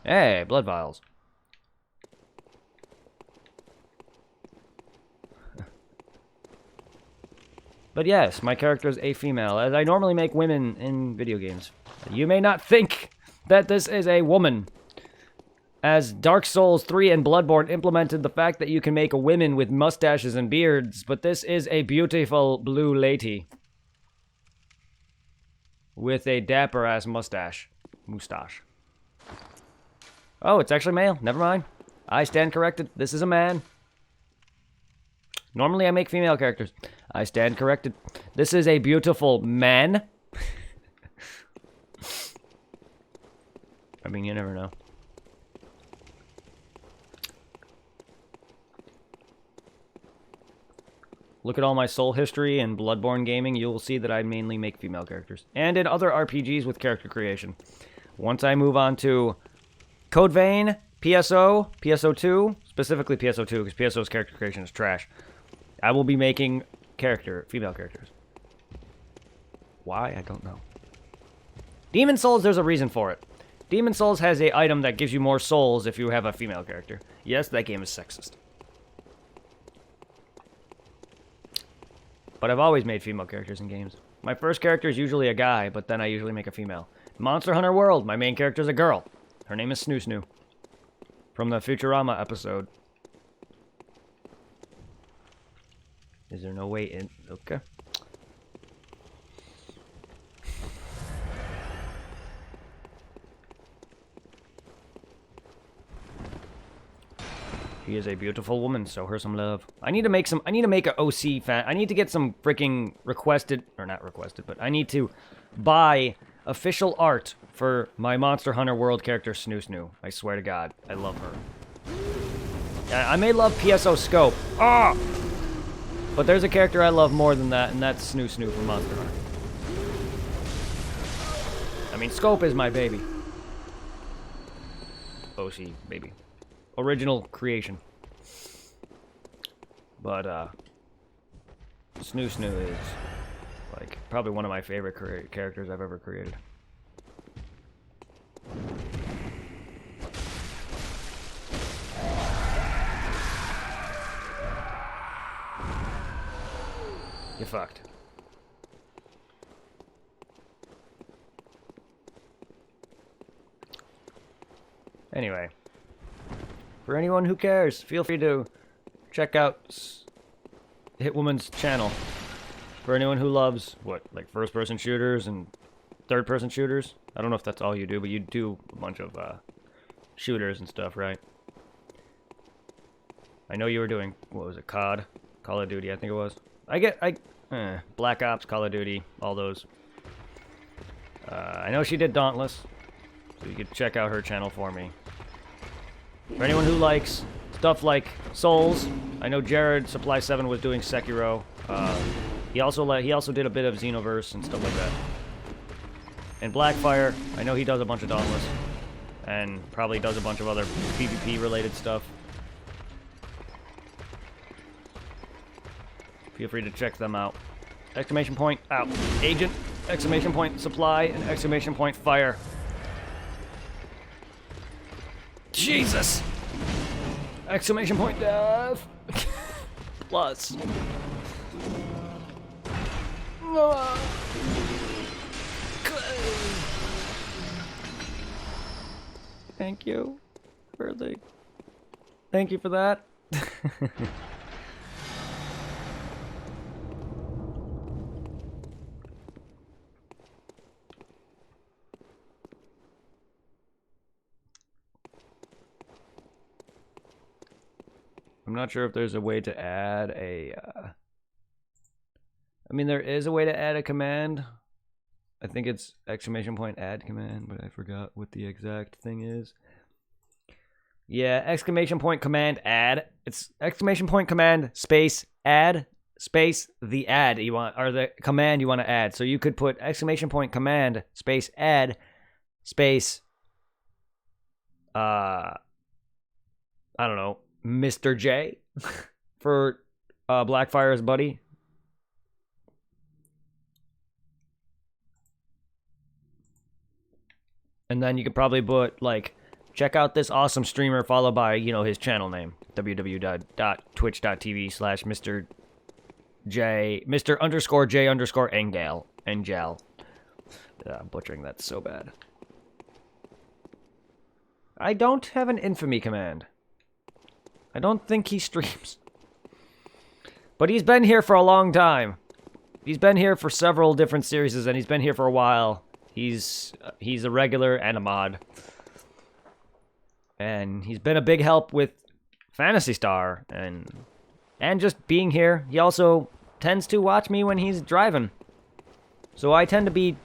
Hey, blood vials. But yes, my character is a female, as I normally make women in video games. You may not think that this is a woman, as Dark Souls 3 and Bloodborne implemented the fact that you can make a women with mustaches and beards, but this is a beautiful blue lady with a dapper-ass mustache. Moustache. Oh, it's actually male. Never mind. I stand corrected. This is a man. Normally I make female characters. I stand corrected. This is a beautiful man. I mean, you never know. Look at all my soul history in Bloodborne gaming, you will see that I mainly make female characters. And in other RPGs with character creation. Once I move on to Code Vein, PSO, PSO2, specifically PSO2, because PSO's character creation is trash, I will be making female characters. Why? I don't know. Demon Souls, there's a reason for it. Demon Souls has a item that gives you more souls if you have a female character. Yes, that game is sexist. But I've always made female characters in games. My first character is usually a guy, but then I usually make a female. Monster Hunter World, my main character is a girl. Her name is Snoo Snoo. From the Futurama episode. Is there no way in? Okay. She is a beautiful woman, show her some love. I need to make a OC fan. I need to get some freaking not requested, but I need to buy official art for my Monster Hunter World character, Snoo Snoo. I swear to God, I love her. I may love PSO Scope. But there's a character I love more than that, and that's Snoo Snoo from Monster Hunter. I mean, Scope is my baby. OC, baby. Original creation. But, Snoo Snoo is, like, probably one of my favorite characters I've ever created. You fucked. Anyway, for anyone who cares, feel free to check out Hitwoman's channel. For anyone who loves, what, like first-person shooters and third-person shooters? I don't know if that's all you do, but you do a bunch of shooters and stuff, right? I know you were doing, what was it, COD? Call of Duty, I think it was. Black Ops, Call of Duty, all those. I know she did Dauntless, so you could check out her channel for me. For anyone who likes stuff like Souls, I know Jared Supply 7 was doing Sekiro. He also did a bit of Xenoverse and stuff like that. And Blackfire, I know he does a bunch of Dauntless, and probably does a bunch of other PvP related stuff. Feel free to check them out. Exclamation point out. Agent, exclamation point supply, and exclamation point fire. Jesus! Exclamation point death. Plus. Thank you for the... Thank you for that. I'm not sure if there's a way to add a... I mean, there is a way to add a command. I think it's exclamation point add command, but I forgot what the exact thing is. Yeah, exclamation point command add. It's exclamation point command space add space the add you want, or the command you want to add. So you could put exclamation point command space add space I don't know, Mr. J for Blackfire's buddy. And then you could probably put, like, check out this awesome streamer, followed by, you know, his channel name. www.twitch.tv/Mr. J, Mr. Engel. I'm butchering that so bad. I don't have an infamy command. I don't think he streams. But he's been here for a long time. He's been here for several different series, and he's been here for a while. He's a regular and a mod. And he's been a big help with Phantasy Star and just being here. He also tends to watch me when he's driving. So I tend to be...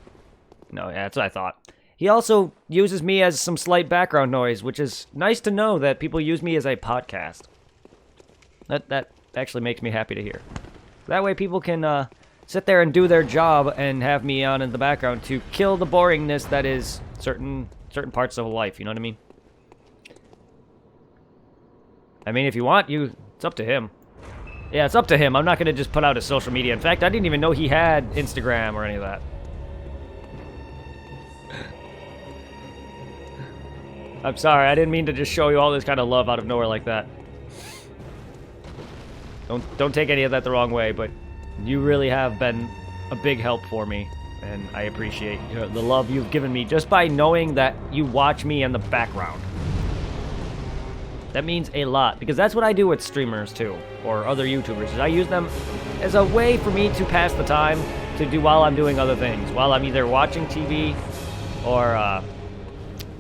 No, yeah, that's what I thought. He also uses me as some slight background noise, which is nice to know that people use me as a podcast. That actually makes me happy to hear. That way people can sit there and do their job and have me on in the background to kill the boringness that is certain parts of life, you know what I mean? I mean, if you want, it's up to him. Yeah, it's up to him. I'm not going to just put out his social media. In fact, I didn't even know he had Instagram or any of that. I'm sorry, I didn't mean to just show you all this kind of love out of nowhere like that. Don't take any of that the wrong way, but you really have been a big help for me, and I appreciate the love you've given me just by knowing that you watch me in the background. That means a lot, because that's what I do with streamers too, or other YouTubers. Is I use them as a way for me to pass the time to do while I'm doing other things, while I'm either watching TV or,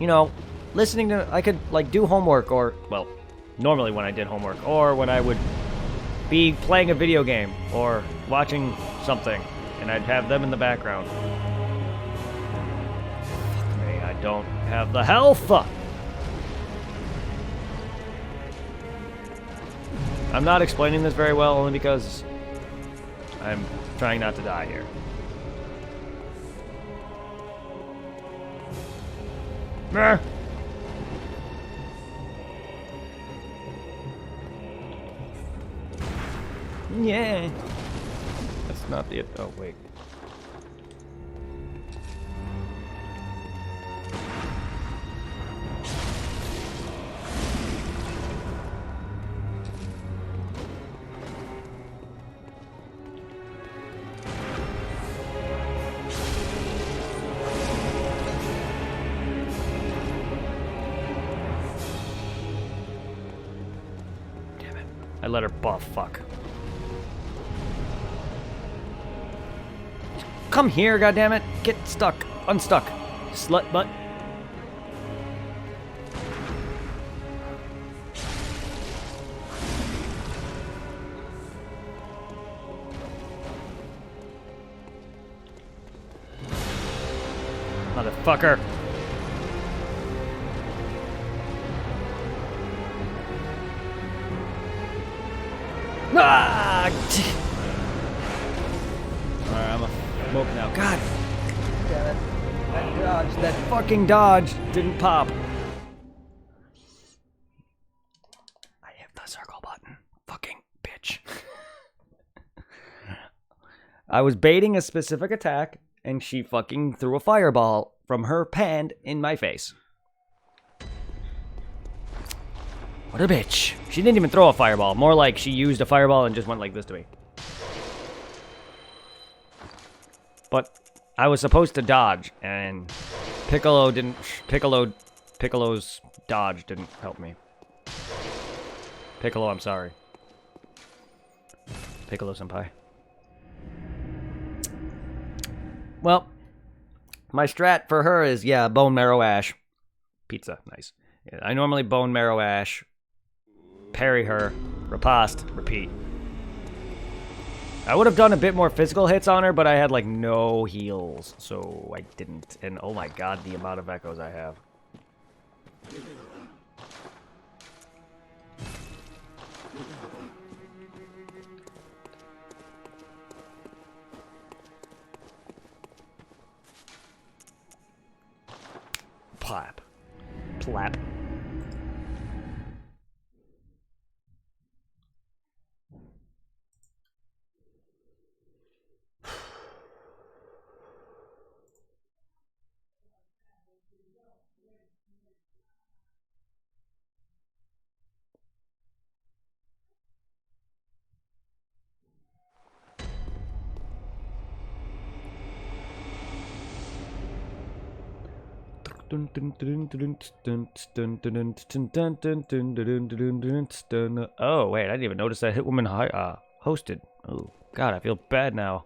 you know, listening to. I could like do homework, or well, normally when I did homework, or when I would be playing a video game or watching something, and I'd have them in the background. Fuck me, I don't have the health. I'm not explaining this very well, only because I'm trying not to die here. Ah. Yeah. That's not the... Oh, wait. Damn it. I let her buff. Fuck. Come here, goddammit. Get stuck. Unstuck. Slut butt. Motherfucker. Ah! Alright, I'm a smoke now. God damn it. That dodge, that fucking dodge didn't pop. I hit the circle button. Fucking bitch. I was baiting a specific attack, and she fucking threw a fireball from her hand in my face. What a bitch. She didn't even throw a fireball. More like she used a fireball and just went like this to me. But I was supposed to dodge, and Piccolo's dodge didn't help me. Piccolo, I'm sorry. Piccolo-senpai. Well, my strat for her is, yeah, bone marrow ash. Pizza, nice. Yeah, I normally bone marrow ash, parry her, riposte, repeat. I would have done a bit more physical hits on her, but I had, like, no heals, so I didn't. And, oh my god, the amount of echoes I have. Plap. Plap. Oh, wait, I didn't even notice that Hitwoman hosted. Oh, God, I feel bad now.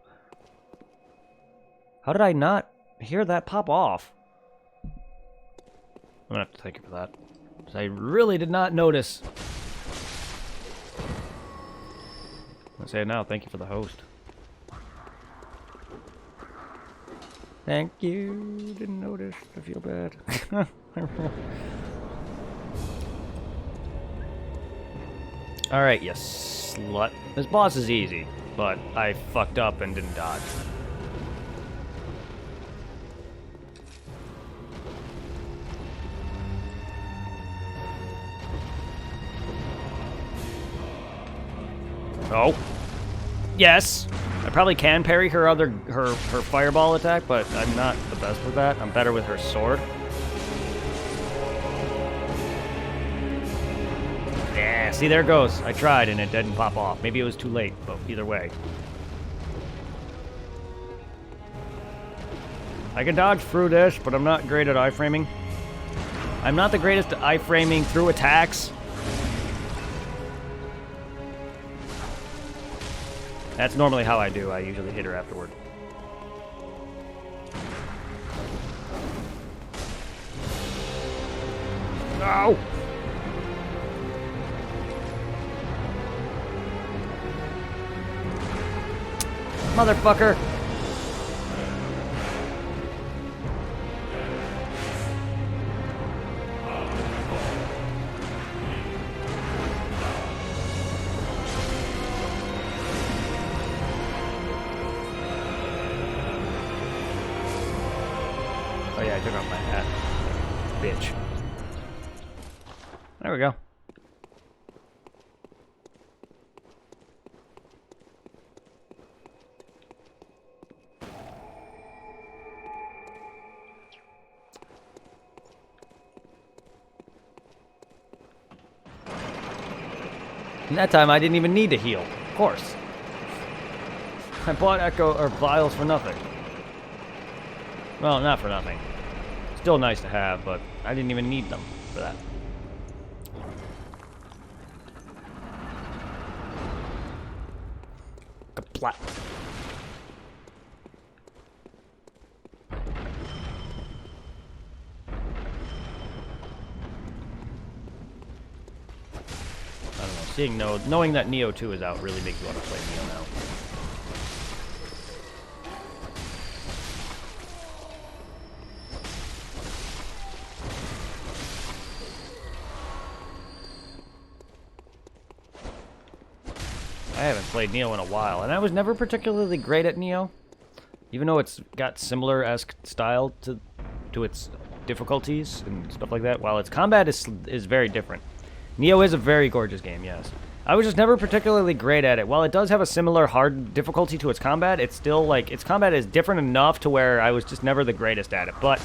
How did I not hear that pop off? I'm gonna have to thank you for that. Because I really did not notice. I'm gonna say it now, thank you for the host. Thank you. Didn't notice. I feel bad. Alright, you slut. This boss is easy, but I fucked up and didn't dodge. Oh. Yes. I probably can parry her fireball attack, but I'm not the best with that. I'm better with her sword. Yeah, see, there it goes. I tried and it didn't pop off. Maybe it was too late, but either way. I can dodge through this, but I'm not great at iframing. I'm not the greatest at iframing through attacks. That's normally how I do. I usually hit her afterward. No! Motherfucker! Oh yeah, I took off my hat. bitch. There we go. And that time I didn't even need to heal. Of course. I bought Echo or Vials for nothing. Well, not for nothing. Still nice to have, but I didn't even need them for that. Kaplat. I don't know. Knowing that Neo 2 is out really makes me want to play Neo now. I haven't played Neo in a while, and I was never particularly great at Neo, even though it's got similar-esque style to its difficulties and stuff like that. While its combat is very different. Neo is a very gorgeous game, yes. I was just never particularly great at it. While it does have a similar hard difficulty to its combat, it's still like its combat is different enough to where I was just never the greatest at it. But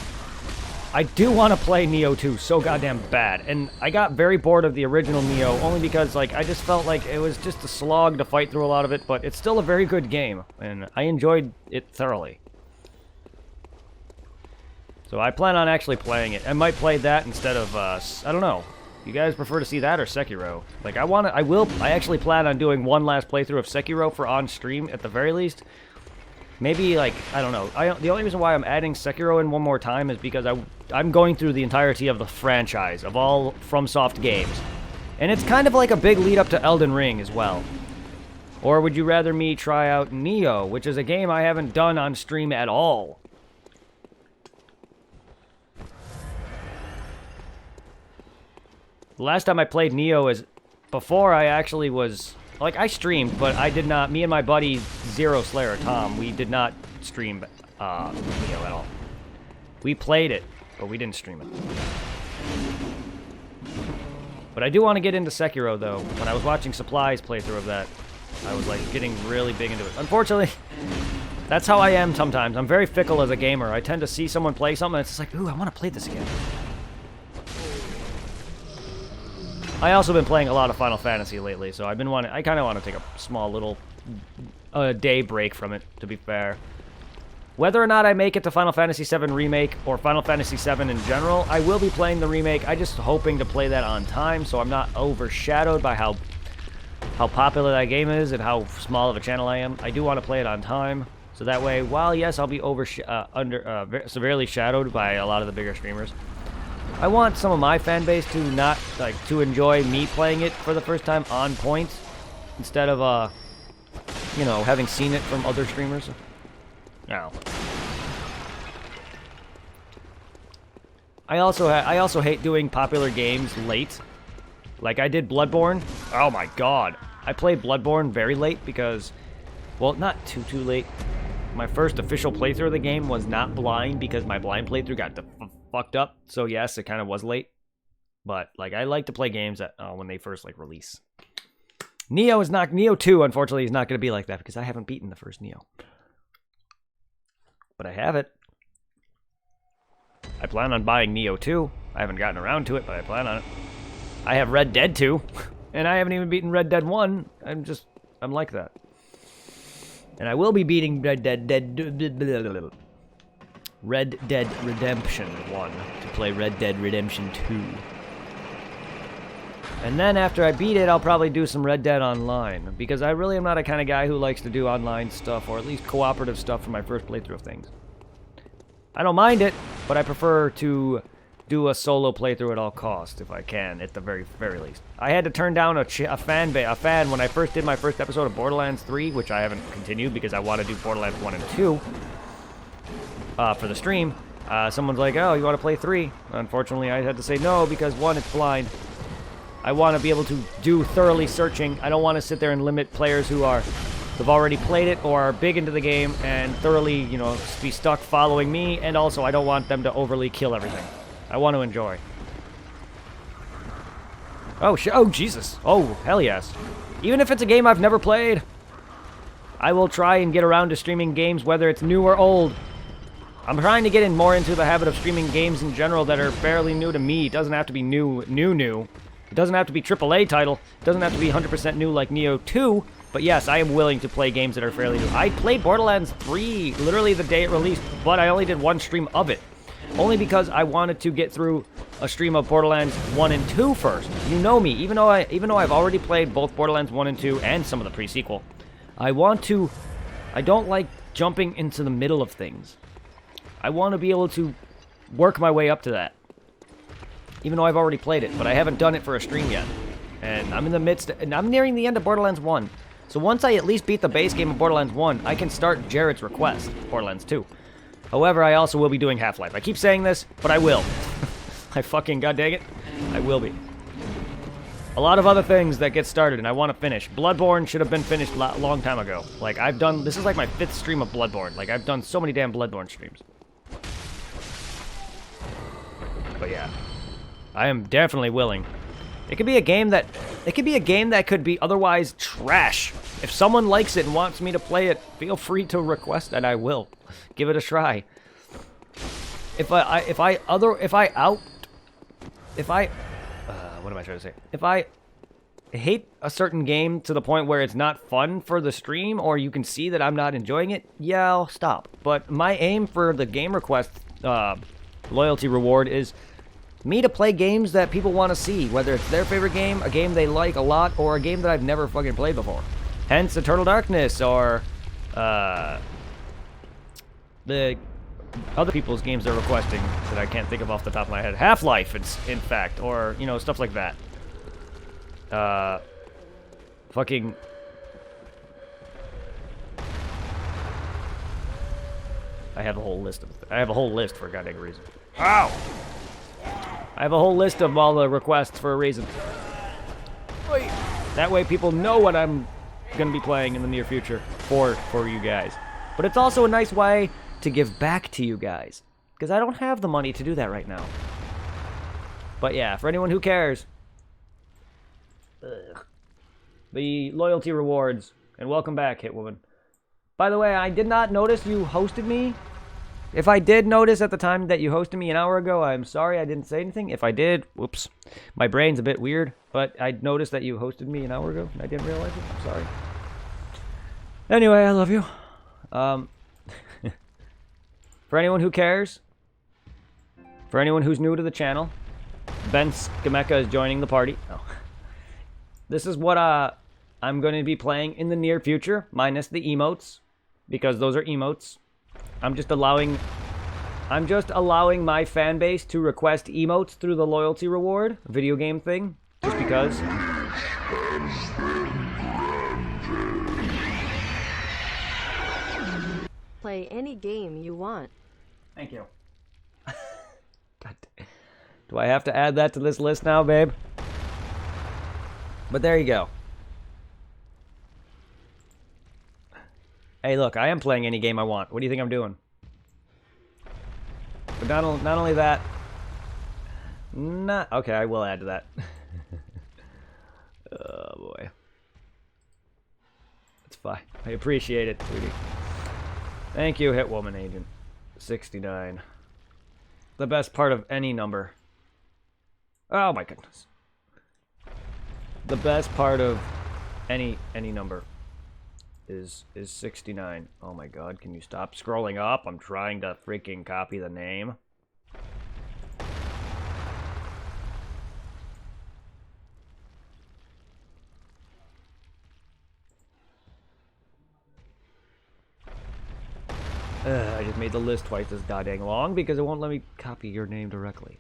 I do want to play Neo 2 so goddamn bad, and I got very bored of the original Neo only because, like, I just felt like it was just a slog to fight through a lot of it, but it's still a very good game, and I enjoyed it thoroughly. So I plan on actually playing it. I might play that instead of, I don't know. You guys prefer to see that or Sekiro? Like, I actually plan on doing one last playthrough of Sekiro for on stream at the very least. Maybe, like, I don't know. The only reason why I'm adding Sekiro in one more time is because I'm going through the entirety of the franchise, of all FromSoft games. And it's kind of like a big lead-up to Elden Ring as well. Or would you rather me try out Neo, which is a game I haven't done on stream at all? The last time I played Neo is before I actually was... Like, I streamed, but I did not... Me and my buddy, Zero Slayer Tom, we did not stream Neo at all. We played it, but we didn't stream it. But I do want to get into Sekiro, though. When I was watching Supply's playthrough of that, I was, like, getting really big into it. Unfortunately, that's how I am sometimes. I'm very fickle as a gamer. I tend to see someone play something, and it's just like, ooh, I want to play this again. I also been playing a lot of Final Fantasy lately, so I kind of want to take a small little day break from it, to be fair. Whether or not I make it to Final Fantasy VII Remake or Final Fantasy VII in general, I will be playing the remake. I'm just hoping to play that on time, so I'm not overshadowed by how popular that game is and how small of a channel I am. I do want to play it on time, so that way, while yes, I'll be severely shadowed by a lot of the bigger streamers, I want some of my fan base to enjoy me playing it for the first time on point, instead of you know, having seen it from other streamers. No. I also hate doing popular games late. Like I did Bloodborne. Oh my god. I played Bloodborne very late because, well, not too late. My first official playthrough of the game was not blind because my blind playthrough got fucked up. So yes, it kind of was late. But like I like to play games that when they first like release. Neo 2, unfortunately, is not going to be like that because I haven't beaten the first Neo. But I have it. I plan on buying Neo 2. I haven't gotten around to it, but I plan on it. I have Red Dead 2, and I haven't even beaten Red Dead 1. I'm like that. And I will be beating Red Dead Redemption 1 to play Red Dead Redemption 2. And then after I beat it, I'll probably do some Red Dead Online, because I really am not a kind of guy who likes to do online stuff, or at least cooperative stuff for my first playthrough of things. I don't mind it, but I prefer to do a solo playthrough at all costs, if I can, at the very least. I had to turn down a fan when I first did my first episode of Borderlands 3, which I haven't continued because I want to do Borderlands 1 and 2 for the stream. Someone's like, oh, you want to play 3? Unfortunately, I had to say no, because 1, it's blind. I want to be able to do thoroughly searching. I don't want to sit there and limit players who've already played it or are big into the game and thoroughly, you know, be stuck following me. And also, I don't want them to overly kill everything. I want to enjoy. Oh, shit. Oh, Jesus. Oh, hell yes. Even if it's a game I've never played, I will try and get around to streaming games, whether it's new or old. I'm trying to get more into the habit of streaming games in general that are fairly new to me. It doesn't have to be new. It doesn't have to be AAA title. It doesn't have to be 100% new like Neo 2. But yes, I am willing to play games that are fairly new. I played Borderlands 3 literally the day it released, but I only did one stream of it. Only because I wanted to get through a stream of Borderlands 1 and 2 first. You know me, even though I've already played both Borderlands 1 and 2 and some of the pre-sequel. I don't like jumping into the middle of things. I want to be able to work my way up to that. Even though I've already played it, but I haven't done it for a stream yet. And I'm in the midst, and I'm nearing the end of Borderlands 1. So once I at least beat the base game of Borderlands 1, I can start Jared's request, Borderlands 2. However, I also will be doing Half-Life. I keep saying this, but I will. I fucking, god dang it, I will be. A lot of other things that get started, and I want to finish. Bloodborne should have been finished a long time ago. Like, this is like my 5th stream of Bloodborne. Like, I've done so many damn Bloodborne streams. But yeah, I am definitely willing. It could be a game that could be otherwise trash. If someone likes it and wants me to play it, feel free to request and I will give it a try. What am I trying to say? If I hate a certain game to the point where it's not fun for the stream, or you can see that I'm not enjoying it, yeah, I'll stop. But my aim for the game request loyalty reward is me to play games that people want to see, whether it's their favorite game, a game they like a lot, or a game that I've never fucking played before. Hence Eternal Darkness, or the other people's games they're requesting that I can't think of off the top of my head. Half-Life, in fact, or, you know, stuff like that. Fucking... I have a whole list for a goddamn reason. Ow! I have a whole list of all the requests for a reason. Wait. That way people know what I'm gonna be playing in the near future for you guys. But it's also a nice way to give back to you guys, because I don't have the money to do that right now. But yeah, for anyone who cares, the loyalty rewards, and welcome back, Hitwoman. By the way, I did not notice you hosted me. If I did notice at the time that you hosted me an hour ago, I'm sorry I didn't say anything. If I did, whoops. My brain's a bit weird, but I noticed that you hosted me an hour ago, and I didn't realize it. I'm sorry. Anyway, I love you. For anyone who cares, for anyone who's new to the channel, Ben Skameka is joining the party. Oh. This is what I'm going to be playing in the near future, minus the emotes, because those are emotes. I'm just allowing my fan base to request emotes through the loyalty reward video game thing, just because. Play any game you want. Thank you. God, do I have to add that to this list now, babe? But there you go. Hey, look, I am playing any game I want. What do you think I'm doing? But not only that... Okay, I will add to that. Oh, boy. It's fine. I appreciate it, sweetie. Thank you, Hitwoman Agent. 69. The best part of any number. Oh, my goodness. The best part of any number is 69. Oh my god, can you stop scrolling up? I'm trying to freaking copy the name. I just made the list twice as goddamn long because it won't let me copy your name directly.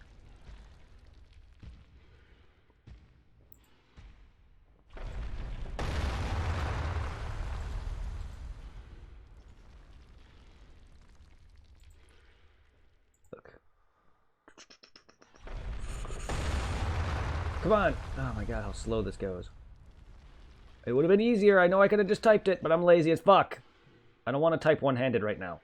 Come on! Oh my god, how slow this goes. It would have been easier. I know I could have just typed it, but I'm lazy as fuck. I don't want to type one-handed right now.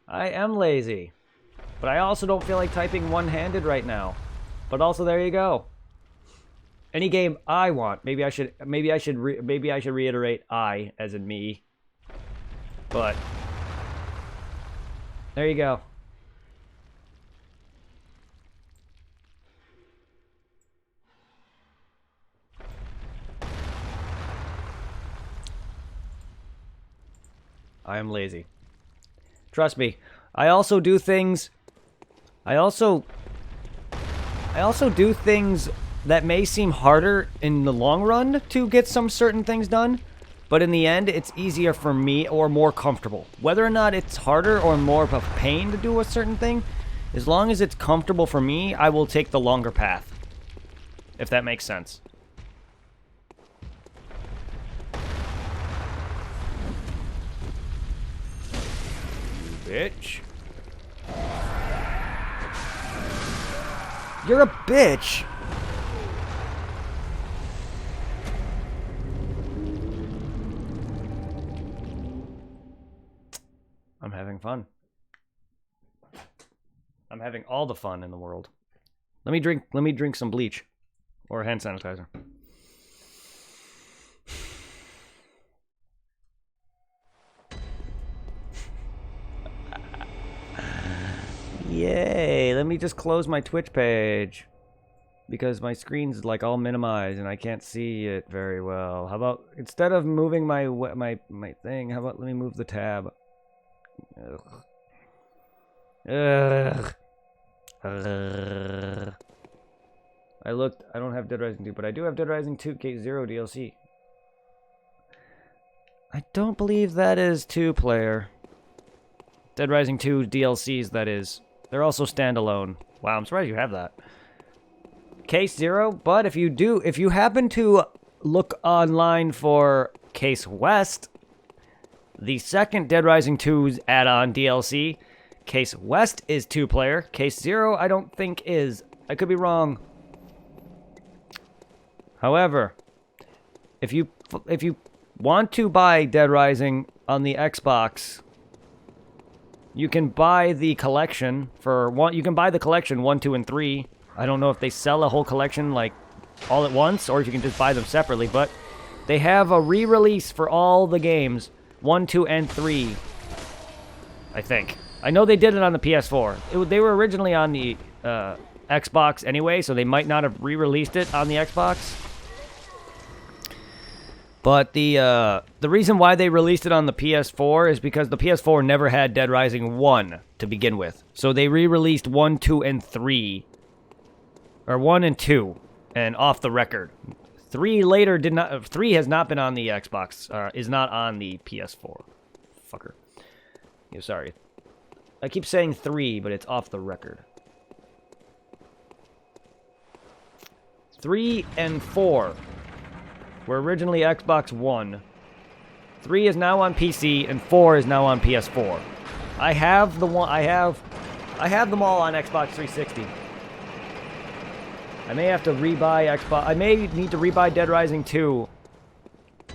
I am lazy, but I also don't feel like typing one-handed right now. But also, there you go. Any game I want. Maybe I should reiterate I as in me. But there you go. I am lazy. Trust me. I also do things that may seem harder in the long run to get some certain things done, but in the end, it's easier for me or more comfortable. Whether or not it's harder or more of a pain to do a certain thing, as long as it's comfortable for me, I will take the longer path. If that makes sense. You bitch. You're a bitch! I'm having fun. I'm having all the fun in the world. Let me drink some bleach. Or hand sanitizer. Yay! Let me just close my Twitch page. Because my screen's like all minimized and I can't see it very well. How about, instead of moving my thing, how about let me move the tab? Ugh. Ugh. Ugh. I looked, I don't have Dead Rising 2, but I do have Dead Rising 2 K0 DLC. I don't believe that is 2-player. Dead Rising 2 DLCs, that is. They're also standalone. Wow, I'm surprised you have that. Case 0, but if you happen to look online for Case West, the second Dead Rising 2's add-on DLC, Case West is 2-player. Case 0, I don't think is. I could be wrong. However, if you want to buy Dead Rising on the Xbox, you can buy the collection for one. You can buy the collection 1, 2, and 3. I don't know if they sell a whole collection like all at once, or if you can just buy them separately. But they have a re-release for all the games 1, 2, and 3. I think. I know they did it on the PS4. They were originally on the Xbox anyway, so they might not have re-released it on the Xbox. But the reason why they released it on the PS4 is because the PS4 never had Dead Rising 1 to begin with. So they re-released 1, 2, and 3. Or 1 and 2. And off the record. 3 later did not... 3 has not been on the Xbox. Is not on the PS4. Fucker. Yeah, sorry. I keep saying 3, but it's off the record. 3 and 4 were originally Xbox One. 3 is now on PC, and 4 is now on PS4. I have the one. I have them all on Xbox 360. I may have to rebuy Xbox. I may need to rebuy Dead Rising 2,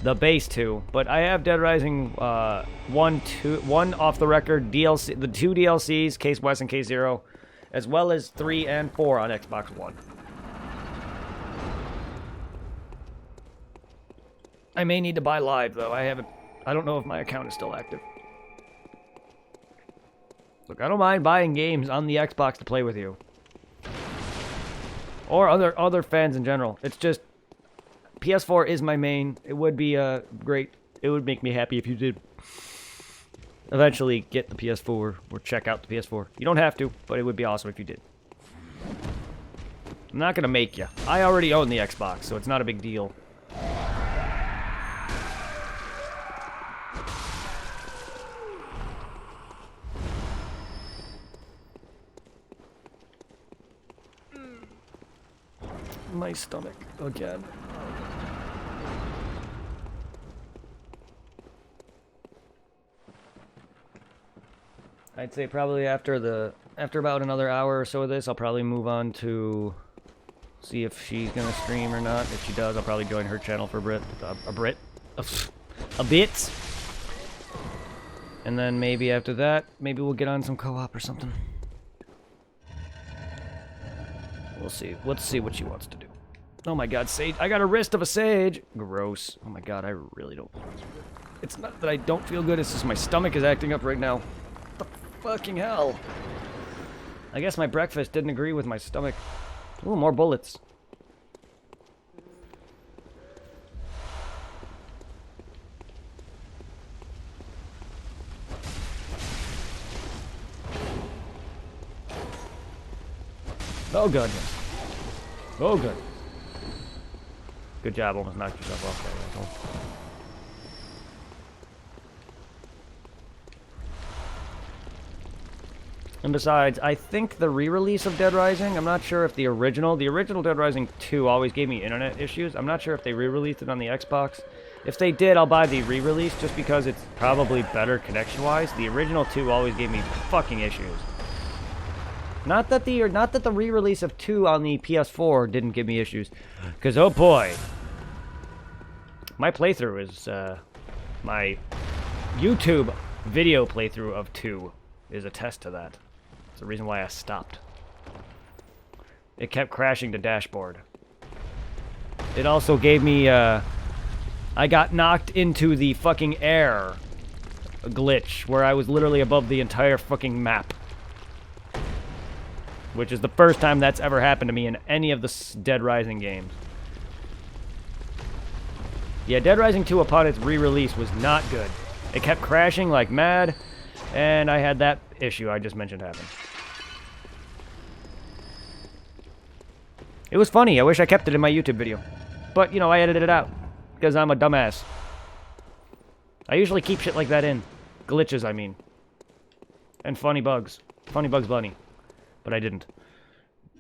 the base 2, but I have Dead Rising 1 off the record DLC, the 2 DLCs, Case West and Case 0, as well as 3 and 4 on Xbox One. I may need to buy Live, though. I don't know if my account is still active. Look, I don't mind buying games on the Xbox to play with you. Or other fans in general. It's just, PS4 is my main. It would be great. It would make me happy if you did eventually get the PS4 or check out the PS4. You don't have to, but it would be awesome if you did. I'm not going to make you. I already own the Xbox, so it's not a big deal. my stomach again. I'd say probably after about another hour or so of this, I'll probably move on to see if she's gonna stream or not. If she does, I'll probably join her channel for a bit. And then maybe after that, maybe we'll get on some co-op or something. We'll see. Let's see what she wants to do. Oh my god, sage. I got a wrist of a sage. Gross. Oh my god, I really don't. It's not that I don't feel good, it's just my stomach is acting up right now. What the fucking hell? I guess my breakfast didn't agree with my stomach. Ooh, more bullets. Oh, goodness. Oh, good. Good job, almost knocked yourself off there, asshole. And besides, I think the re-release of Dead Rising, I'm not sure if the original Dead Rising 2 always gave me internet issues. I'm not sure if they re-released it on the Xbox. If they did, I'll buy the re-release just because it's probably better connection-wise. The original 2 always gave me fucking issues. Not that the re-release of 2 on the PS4 didn't give me issues, because oh boy, my playthrough is my YouTube video playthrough of 2 is a test to that. It's the reason why I stopped. It kept crashing the dashboard. It also gave me I got knocked into the fucking air glitch where I was literally above the entire fucking map. Which is the first time that's ever happened to me in any of the Dead Rising games. Yeah, Dead Rising 2 upon its re-release was not good. It kept crashing like mad, and I had that issue I just mentioned happen. It was funny. I wish I kept it in my YouTube video. But, you know, I edited it out. Because I'm a dumbass. I usually keep shit like that in. Glitches, I mean. And funny bugs. Funny Bugs Bunny. But I didn't.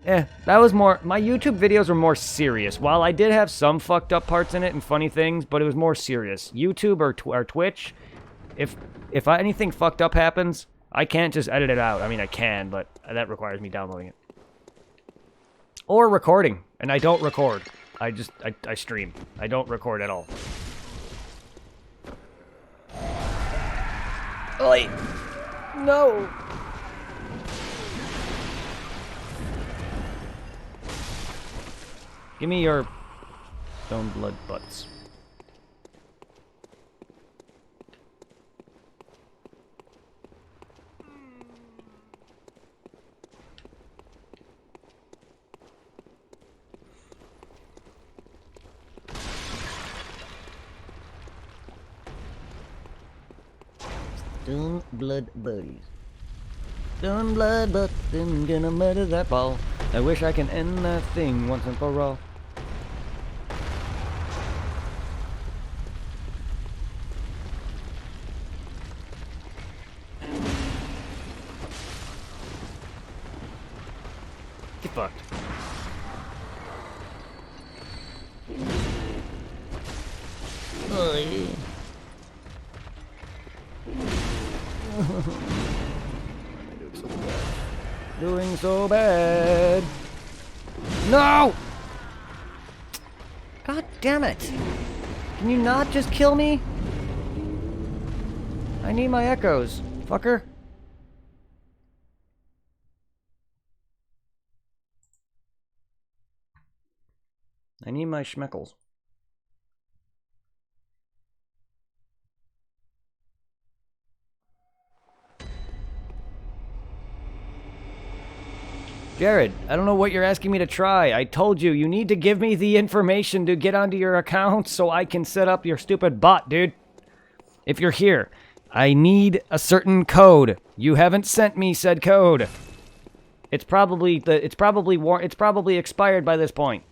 That was more... My YouTube videos were more serious. While I did have some fucked up parts in it and funny things, but it was more serious. YouTube or Twitch, if anything fucked up happens, I can't just edit it out. I mean, I can, but that requires me downloading it. Or recording. And I don't record. I stream. I don't record at all. Oi! No! Give me your stone blood butts. Stone blood buddies. Stone blood butts, I'm gonna murder that ball. I wish I can end that thing once and for all. Get fucked. Oh, yeah. Doing so bad. No! God damn it. Can you not just kill me? I need my echoes, fucker. I need my schmeckles. Jared, I don't know what you're asking me to try. I told you, you need to give me the information to get onto your account so I can set up your stupid bot, dude. If you're here, I need a certain code. You haven't sent me said code. It's probably expired by this point.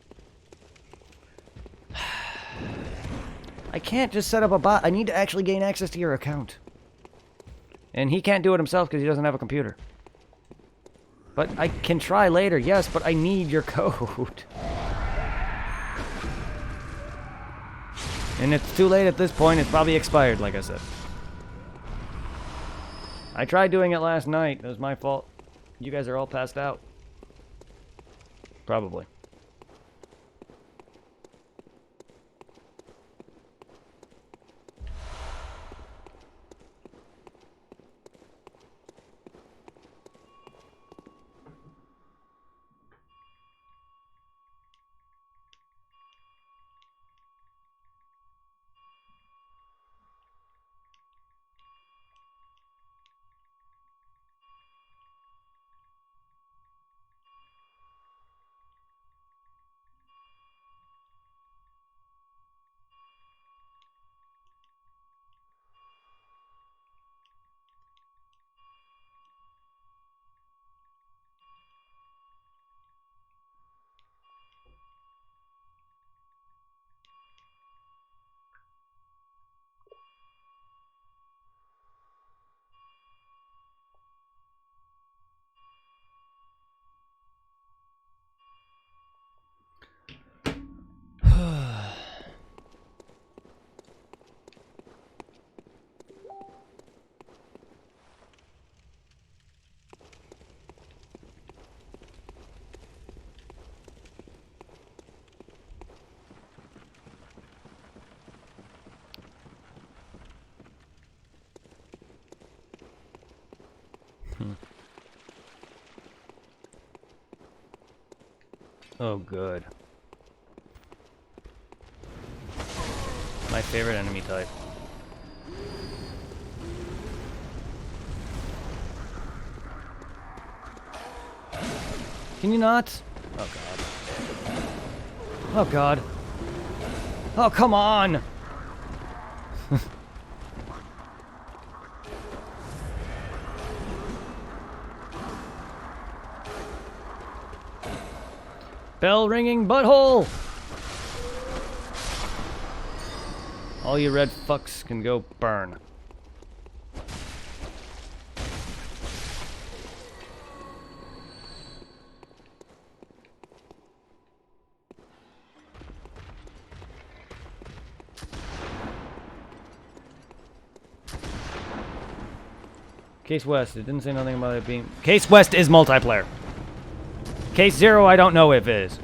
I can't just set up a bot. I need to actually gain access to your account. And he can't do it himself because he doesn't have a computer. But I can try later, yes, but I need your code. And it's too late at this point. It's probably expired, like I said. I tried doing it last night. It was my fault. You guys are all passed out. Probably. Oh, good. My favorite enemy type. Can you not? Oh, God. Oh, God. Oh, come on! Bell ringing butthole! All you red fucks can go burn. Case West, it didn't say nothing about it being... Case West is multiplayer. Case Zero, I don't know if it is.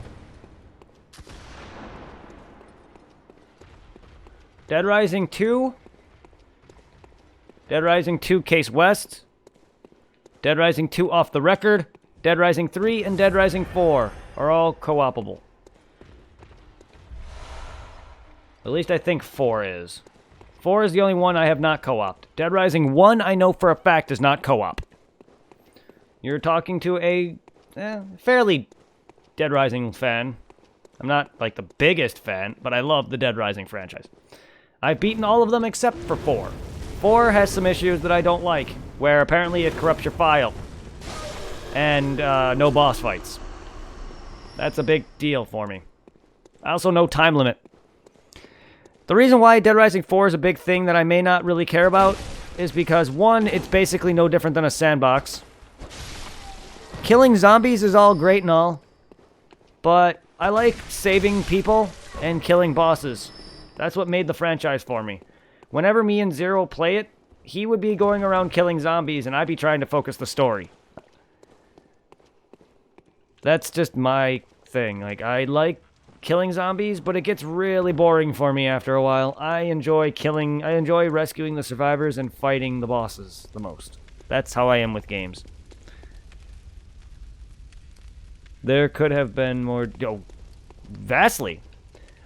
Dead Rising 2. Dead Rising 2 Case West. Dead Rising 2 Off the Record. Dead Rising 3 and Dead Rising 4 are all co-opable. At least I think 4 is. 4 is the only one I have not co-opted. Dead Rising 1 I know for a fact is not co-op. You're talking to a fairly Dead Rising fan. I'm not like the biggest fan, but I love the Dead Rising franchise. I've beaten all of them except for 4. 4 has some issues that I don't like, where apparently it corrupts your file. And no boss fights. That's a big deal for me. Also, no time limit. The reason why Dead Rising 4 is a big thing that I may not really care about is because, 1, it's basically no different than a sandbox. Killing zombies is all great and all, but I like saving people and killing bosses. That's what made the franchise for me. Whenever me and Zero play it, he would be going around killing zombies and I'd be trying to focus the story. That's just my thing. Like, I like killing zombies, but it gets really boring for me after a while. I enjoy rescuing the survivors and fighting the bosses the most. That's how I am with games. There could have been more... vastly.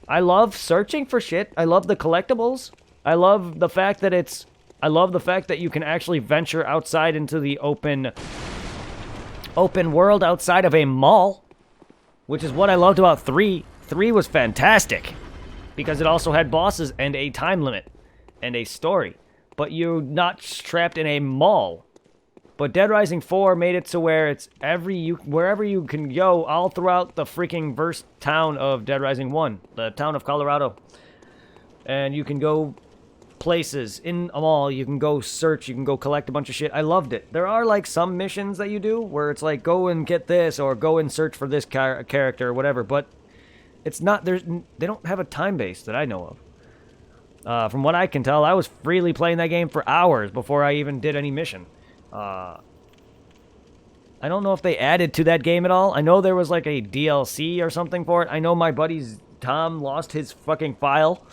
I love searching for shit. I love the collectibles. I love the fact that you can actually venture outside into the open world outside of a mall, which is what I loved about 3. 3 was fantastic because it also had bosses and a time limit and a story, but you're not trapped in a mall. But Dead Rising 4 made it to where it's wherever you can go all throughout the freaking verse town of Dead Rising 1, the town of Colorado. And you can go places in a mall, you can go search, you can go collect a bunch of shit. I loved it. There are like some missions that you do where it's like go and get this or go and search for this character or whatever, but it's not they don't have a time base that I know of. From what I can tell, I was freely playing that game for hours before I even did any mission. I don't know if they added to that game at all. I know there was like a DLC or something for it. I know my buddy's Tom lost his fucking file.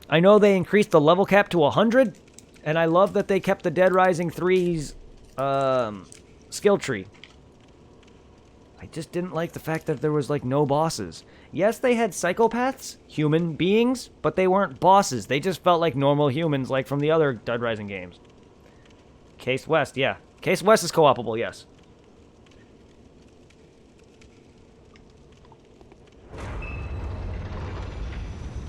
I know they increased the level cap to 100, and I love that they kept the Dead Rising 3's skill tree. I just didn't like the fact that there was like no bosses. Yes, they had psychopaths, human beings, but they weren't bosses. They just felt like normal humans, like from the other Dead Rising games. Case West, yeah. Case West is co-opable, yes.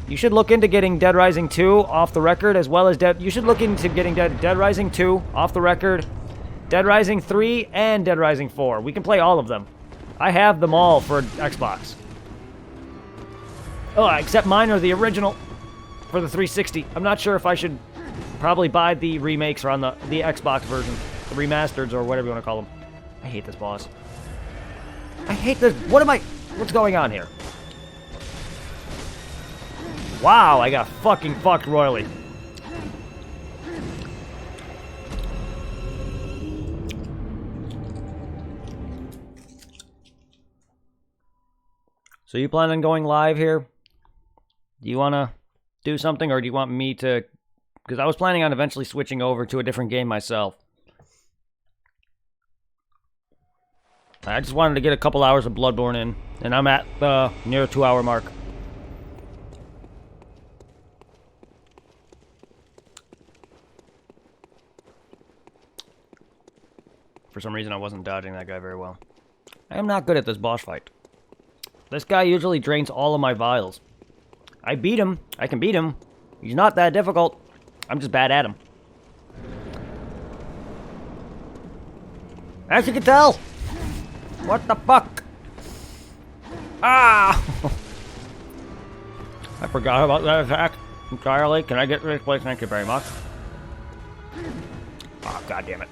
You should look into getting Dead Rising 2 off the record, as well as you should look into getting Dead Rising 2 off the record, Dead Rising 3, and Dead Rising 4. We can play all of them. I have them all for Xbox. Oh, except mine are the original for the 360. I'm not sure if I should probably buy the remakes or on the Xbox version. The remasters or whatever you want to call them. I hate this boss. I hate this. What's going on here? Wow, I got fucking fucked royally. So you plan on going live here? Do you want to do something, or do you want me to... Because I was planning on eventually switching over to a different game myself. I just wanted to get a couple hours of Bloodborne in, and I'm at the near 2-hour mark. For some reason, I wasn't dodging that guy very well. I am not good at this boss fight. This guy usually drains all of my vials. I beat him. I can beat him. He's not that difficult. I'm just bad at him. As you can tell. What the fuck? Ah! I forgot about that attack entirely. Can I get this place? Thank you very much. Oh, god damn it.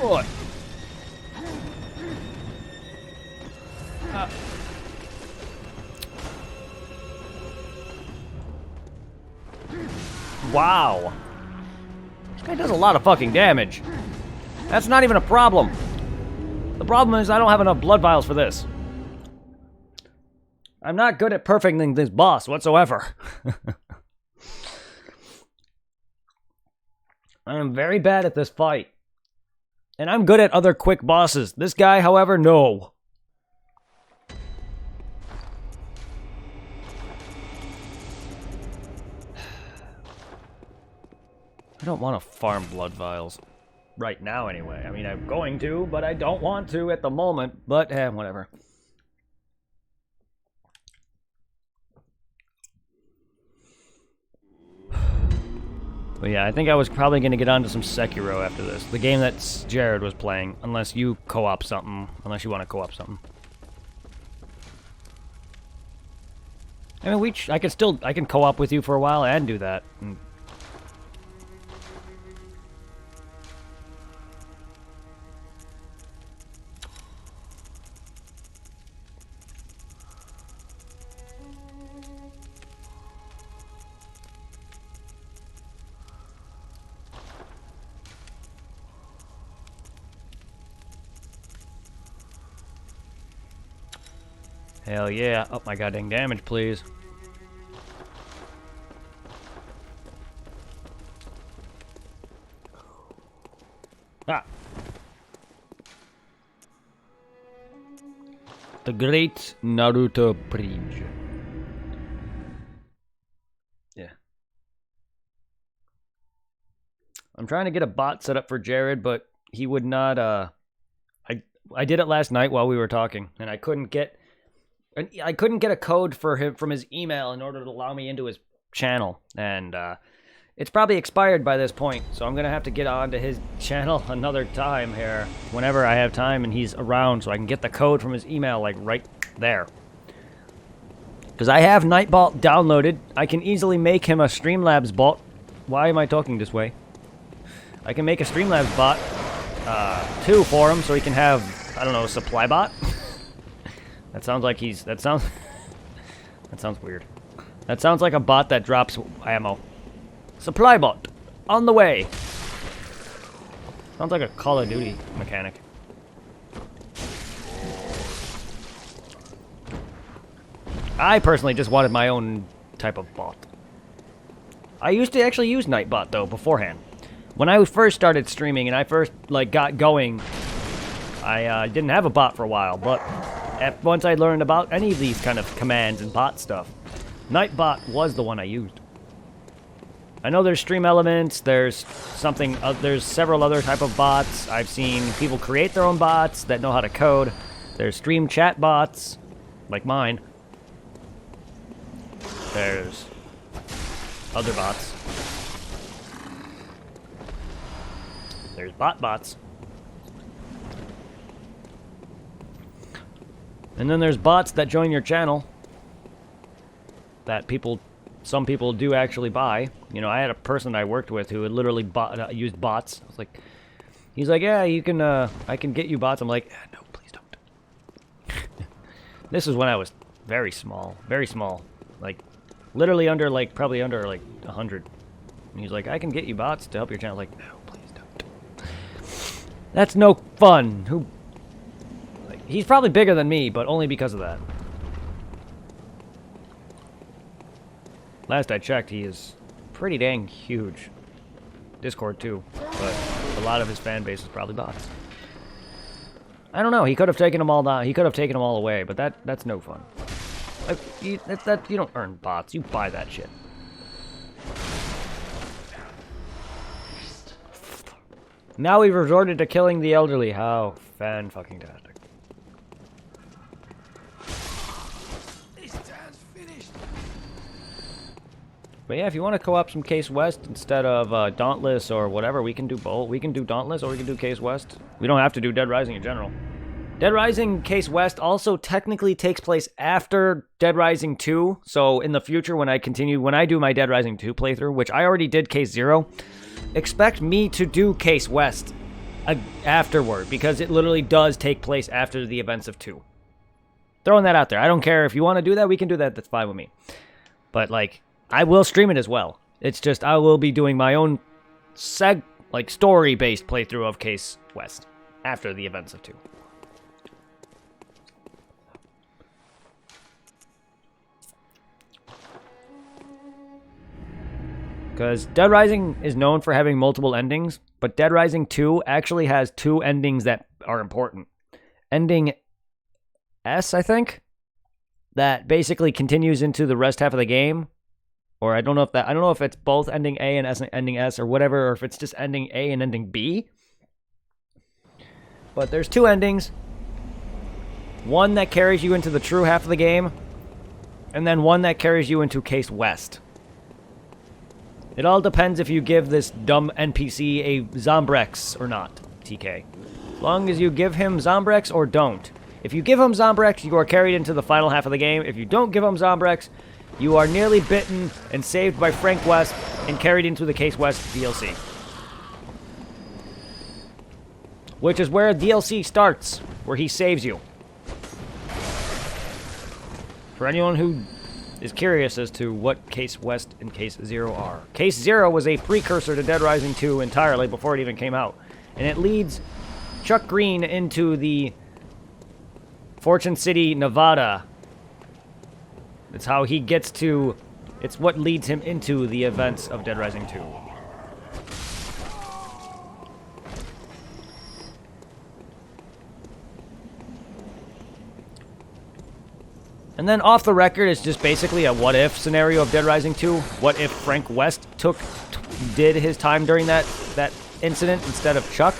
What? Wow. This guy does a lot of fucking damage. That's not even a problem. The problem is I don't have enough blood vials for this. I'm not good at perfecting this boss whatsoever. I am very bad at this fight. And I'm good at other quick bosses. This guy, however, no. I don't want to farm blood vials. Right now, anyway. I mean, I'm going to, but I don't want to at the moment. But, whatever. But yeah, I think I was probably going to get onto some Sekiro after this. The game that Jared was playing. Unless you co-op something. Unless you want to co-op something. I mean, I can co-op with you for a while and do that. Hell yeah. Up my goddamn damage, please. Ah. The Great Naruto Bridge. Yeah. I'm trying to get a bot set up for Jared, but he would not, I did it last night while we were talking, and I couldn't get a code for him from his email in order to allow me into his channel, and it's probably expired by this point, so I'm gonna have to get onto his channel another time here, whenever I have time and he's around, so I can get the code from his email, like, right there. Because I have Nightbolt downloaded. I can easily make him a Streamlabs bot. Why am I talking this way? I can make a Streamlabs bot, too, for him, so he can have I don't know, supply bot? That sounds like he's... That sounds weird. That sounds like a bot that drops ammo. Supply bot. On the way. Sounds like a Call of Duty mechanic. I personally just wanted my own type of bot. I used to actually use Nightbot, though, beforehand. When I first started streaming and I first, like, got going, I didn't have a bot for a while, but once I learned about any of these kind of commands and bot stuff, Nightbot was the one I used. I know there's Stream Elements, there's several other type of bots. I've seen people create their own bots that know how to code. There's Stream Chat bots, like mine. There's other bots. There's bots. And then there's bots that join your channel that some people do actually buy. You know, I had a person I worked with who had literally used bots. I was like, he's like, yeah, you can, I can get you bots. I'm like, no, please don't. This is when I was very small, like literally under, like, probably under, like, 100. And he's like, I can get you bots to help your channel. Like, no, please don't. That's no fun. Who? Like, he's probably bigger than me, but only because of that. Last I checked, he is pretty dang huge. Discord too, but a lot of his fan base is probably bots. I don't know. He could have taken them all down. He could have taken them all away, but that's no fun. Like, you don't earn bots. You buy that shit. Now we've resorted to killing the elderly. How fan-fucking-tastic. But yeah, if you want to co-op some Case West instead of Dauntless or whatever, we can do both. We can do Dauntless or we can do Case West. We don't have to do Dead Rising in general. Dead Rising Case West also technically takes place after Dead Rising 2. So in the future, when I do my Dead Rising 2 playthrough, which I already did Case 0, expect me to do Case West afterward, because it literally does take place after the events of 2. Throwing that out there. I don't care if you want to do that, we can do that. That's fine with me. But like, I will stream it as well. It's just I will be doing my own story-based playthrough of Case West after the events of 2. Because Dead Rising is known for having multiple endings, but Dead Rising 2 actually has 2 endings that are important. Ending S, I think, that basically continues into the rest half of the game. Or I don't know if it's both ending A and ending S or whatever, or if it's just ending A and ending B. But there's 2 endings. One that carries you into the true half of the game, and then one that carries you into Case West. It all depends if you give this dumb NPC a Zombrex or not, TK. As long as you give him Zombrex or don't. If you give him Zombrex, you are carried into the final half of the game. If you don't give him Zombrex, you are nearly bitten and saved by Frank West and carried into the Case West DLC. Which is where DLC starts, where he saves you. For anyone who is curious as to what Case West and Case 0 are. Case 0 was a precursor to Dead Rising 2 entirely before it even came out. And it leads Chuck Green into the Fortune City, Nevada. It's how he gets to... It's what leads him into the events of Dead Rising 2. And then off the record, it's just basically a what-if scenario of Dead Rising 2. What if Frank West did his time during that incident instead of Chuck?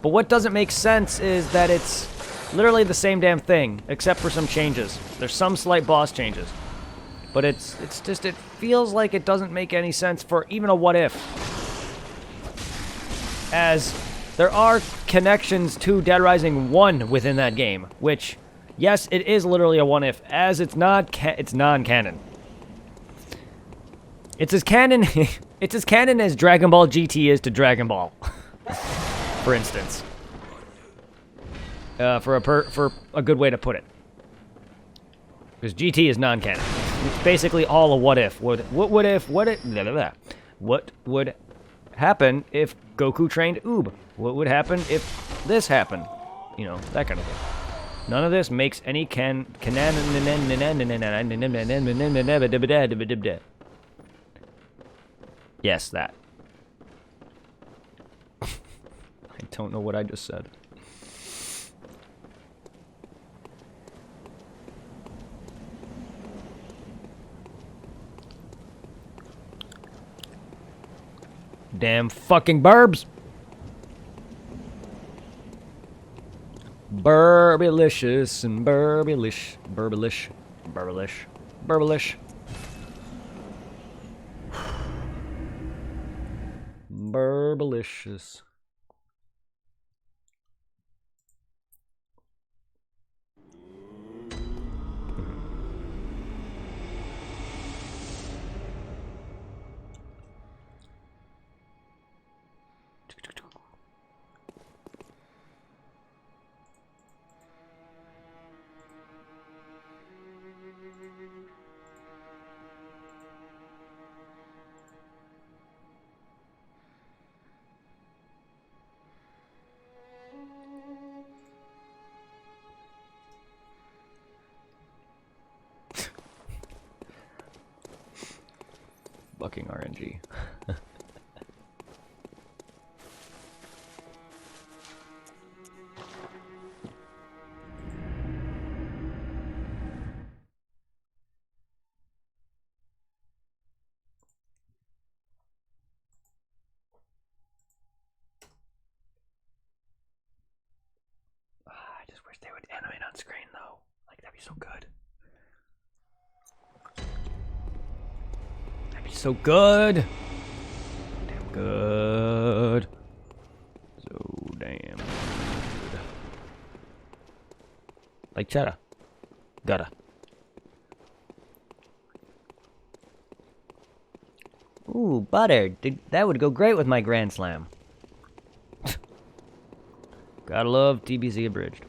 But what doesn't make sense is that it's literally the same damn thing, except for some changes. There's some slight boss changes. But it's just, it feels like it doesn't make any sense for even a what-if. As there are connections to Dead Rising 1 within that game, which... Yes, it is literally a what-if, as it's non-canon. It's as canon it's as canon as Dragon Ball GT is to Dragon Ball. For instance. for a good way to put it. Because GT is non-canon. It's basically all a what if. What would happen if Goku trained Oob? What would happen if this happened? You know, that kind of thing. None of this makes any Yes, that. I don't know what I just said. Damn fucking burbs. Burbilicious and burbilish. Burbilish. Burbilish. Burbilish. Burbilicious. Fucking RNG. I just wish they would animate on screen though. Like, that'd be so good. That'd be so good. Damn good. So damn good. Like cheddar. Gotta. Ooh, butter. That would go great with my Grand Slam. Gotta love TBZ Abridged.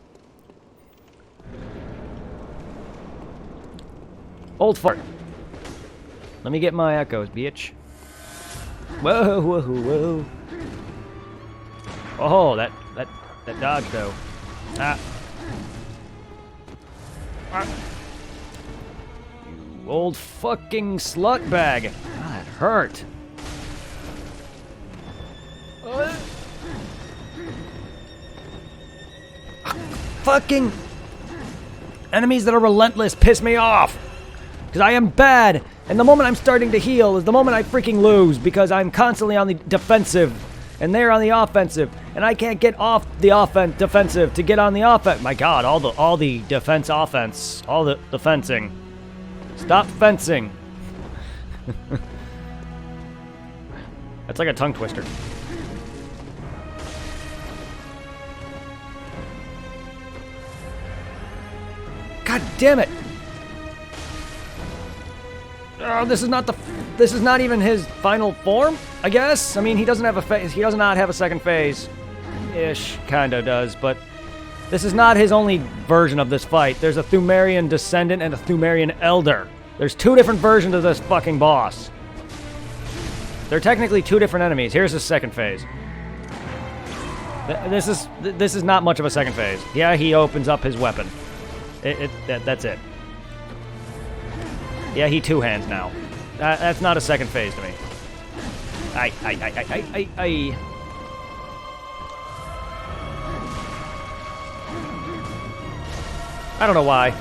Old fart. Let me get my echoes, bitch. Whoa, whoa, whoa. Oh, that dodge though. Ah. Ah. You old fucking slut bag. Ah, that hurt. Fucking enemies that are relentless piss me off. Because I am bad. And the moment I'm starting to heal is the moment I freaking lose. Because I'm constantly on the defensive. And they're on the offensive. And I can't get off the defensive to get on the offense. My god, all the defense offense. All the fencing. Stop fencing. That's like a tongue twister. God damn it! Oh, this is not even his final form, I guess. I mean, he doesn't have a phase. He does not have a second phase, ish, kinda does, but this is not his only version of this fight. There's a Thumerian Descendant and a Thumerian Elder. There's two different versions of this fucking boss. They're technically two different enemies. Here's his second phase. This is not much of a second phase. Yeah, he opens up his weapon. That's it. Yeah, he two hands now. That's not a second phase to me. I don't know why.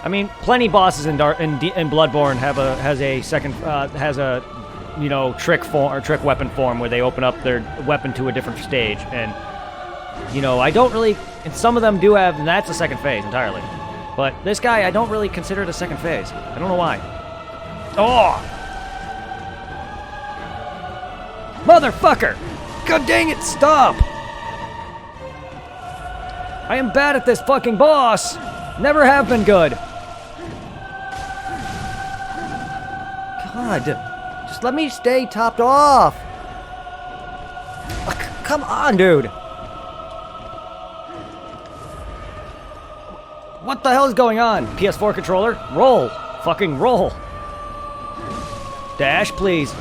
I mean, plenty bosses in Bloodborne has a you know, trick weapon form where they open up their weapon to a different stage, and you know, I don't really, and some of them do have, and that's a second phase entirely. But this guy, I don't really consider it a second phase. I don't know why. Oh! Motherfucker! God dang it, stop! I am bad at this fucking boss! Never have been good! God, just let me stay topped off! Come on, dude! What the hell is going on? PS4 controller? Roll. Fucking roll. Dash, please.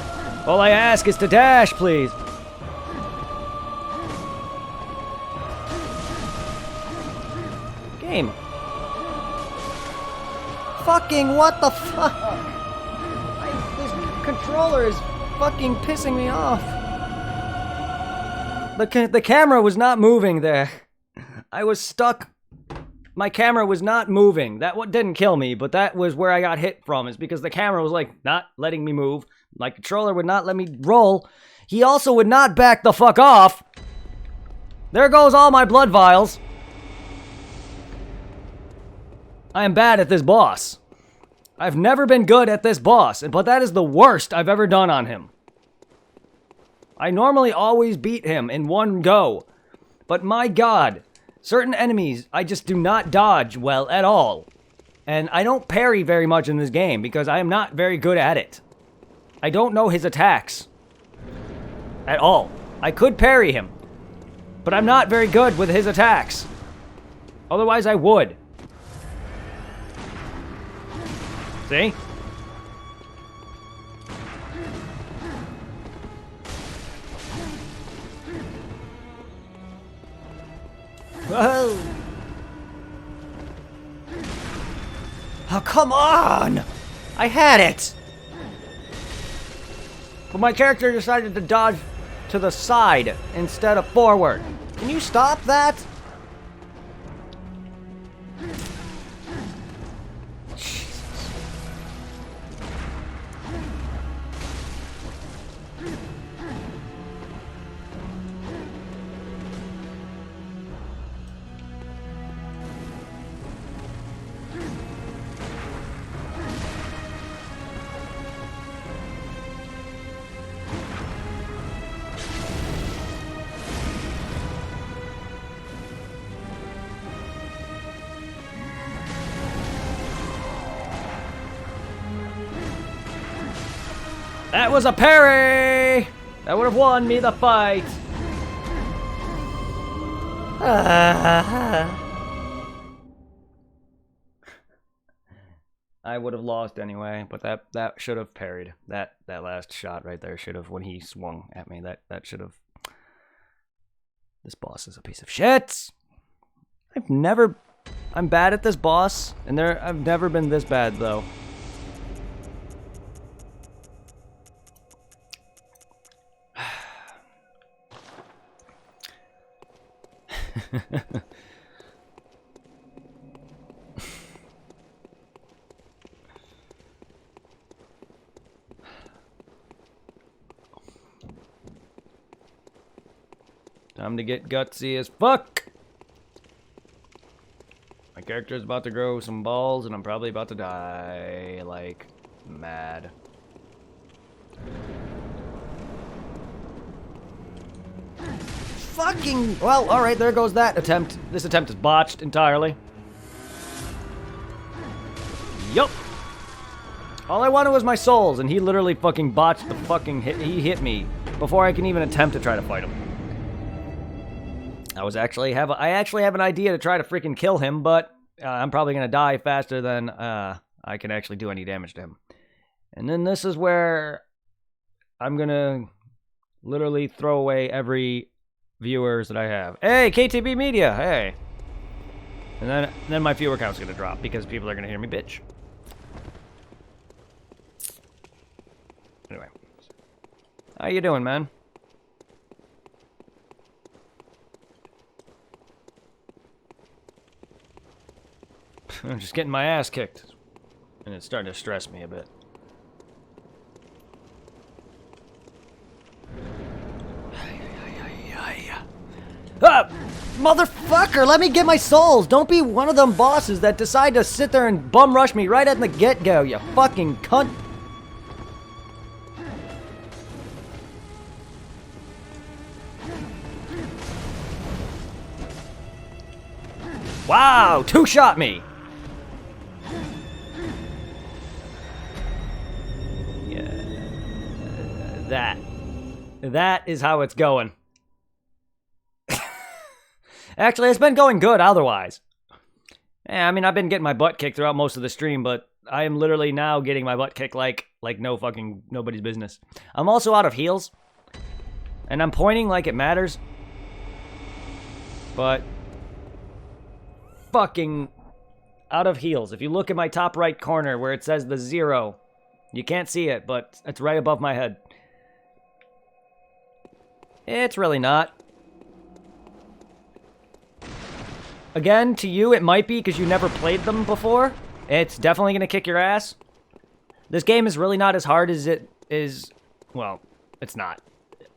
All I ask is to dash, please. Game. Fucking what the fuck? This controller is fucking pissing me off. The camera was not moving there. I was stuck. My camera was not moving. That what didn't kill me, but that was where I got hit from, is because the camera was like not letting me move. My controller would not let me roll. He also would not back the fuck off. There goes all my blood vials. I am bad at this boss. I've never been good at this boss, but that is the worst I've ever done on him. I normally always beat him in one go, but my god, certain enemies I just do not dodge well at all. And I don't parry very much in this game because I am not very good at it. I don't know his attacks at all. I could parry him, but I'm not very good with his attacks. Otherwise I would. See? Whoa! Oh, come on! I had it! But my character decided to dodge to the side instead of forward. Can you stop that? That was a parry! That would have won me the fight. I would have lost anyway, but that should have parried. That last shot right there should have, when he swung at me, that should have. This boss is a piece of shit. I'm bad at this boss, and I've never been this bad though. Time to get gutsy as fuck. My character is about to grow some balls, and I'm probably about to die like mad. Fucking well, all right. There goes that attempt. This attempt is botched entirely. Yup. All I wanted was my souls, and he literally fucking botched the fucking hit. He hit me before I can even attempt to try to fight him. I actually have an idea to try to freaking kill him, but I'm probably gonna die faster than I can actually do any damage to him. And then this is where I'm gonna literally throw away every viewers that I have. Hey, KTB Media, hey. And then my viewer count's gonna drop because people are gonna hear me bitch. Anyway, how you doing, man? I'm just getting my ass kicked, and it's starting to stress me a bit. Ah, motherfucker, let me get my souls. Don't be one of them bosses that decide to sit there and bum rush me right at the get-go, you fucking cunt. Wow, two-shot me. That is how it's going. Actually, it's been going good otherwise. Yeah, I mean, I've been getting my butt kicked throughout most of the stream, but I am literally now getting my butt kicked like nobody's business. I'm also out of heals, and I'm pointing like it matters, but fucking out of heals. If you look at my top right corner where it says the 0, you can't see it, but it's right above my head. It's really not. Again, to you, it might be because you never played them before. It's definitely going to kick your ass. This game is really not as hard as it is... Well, it's not.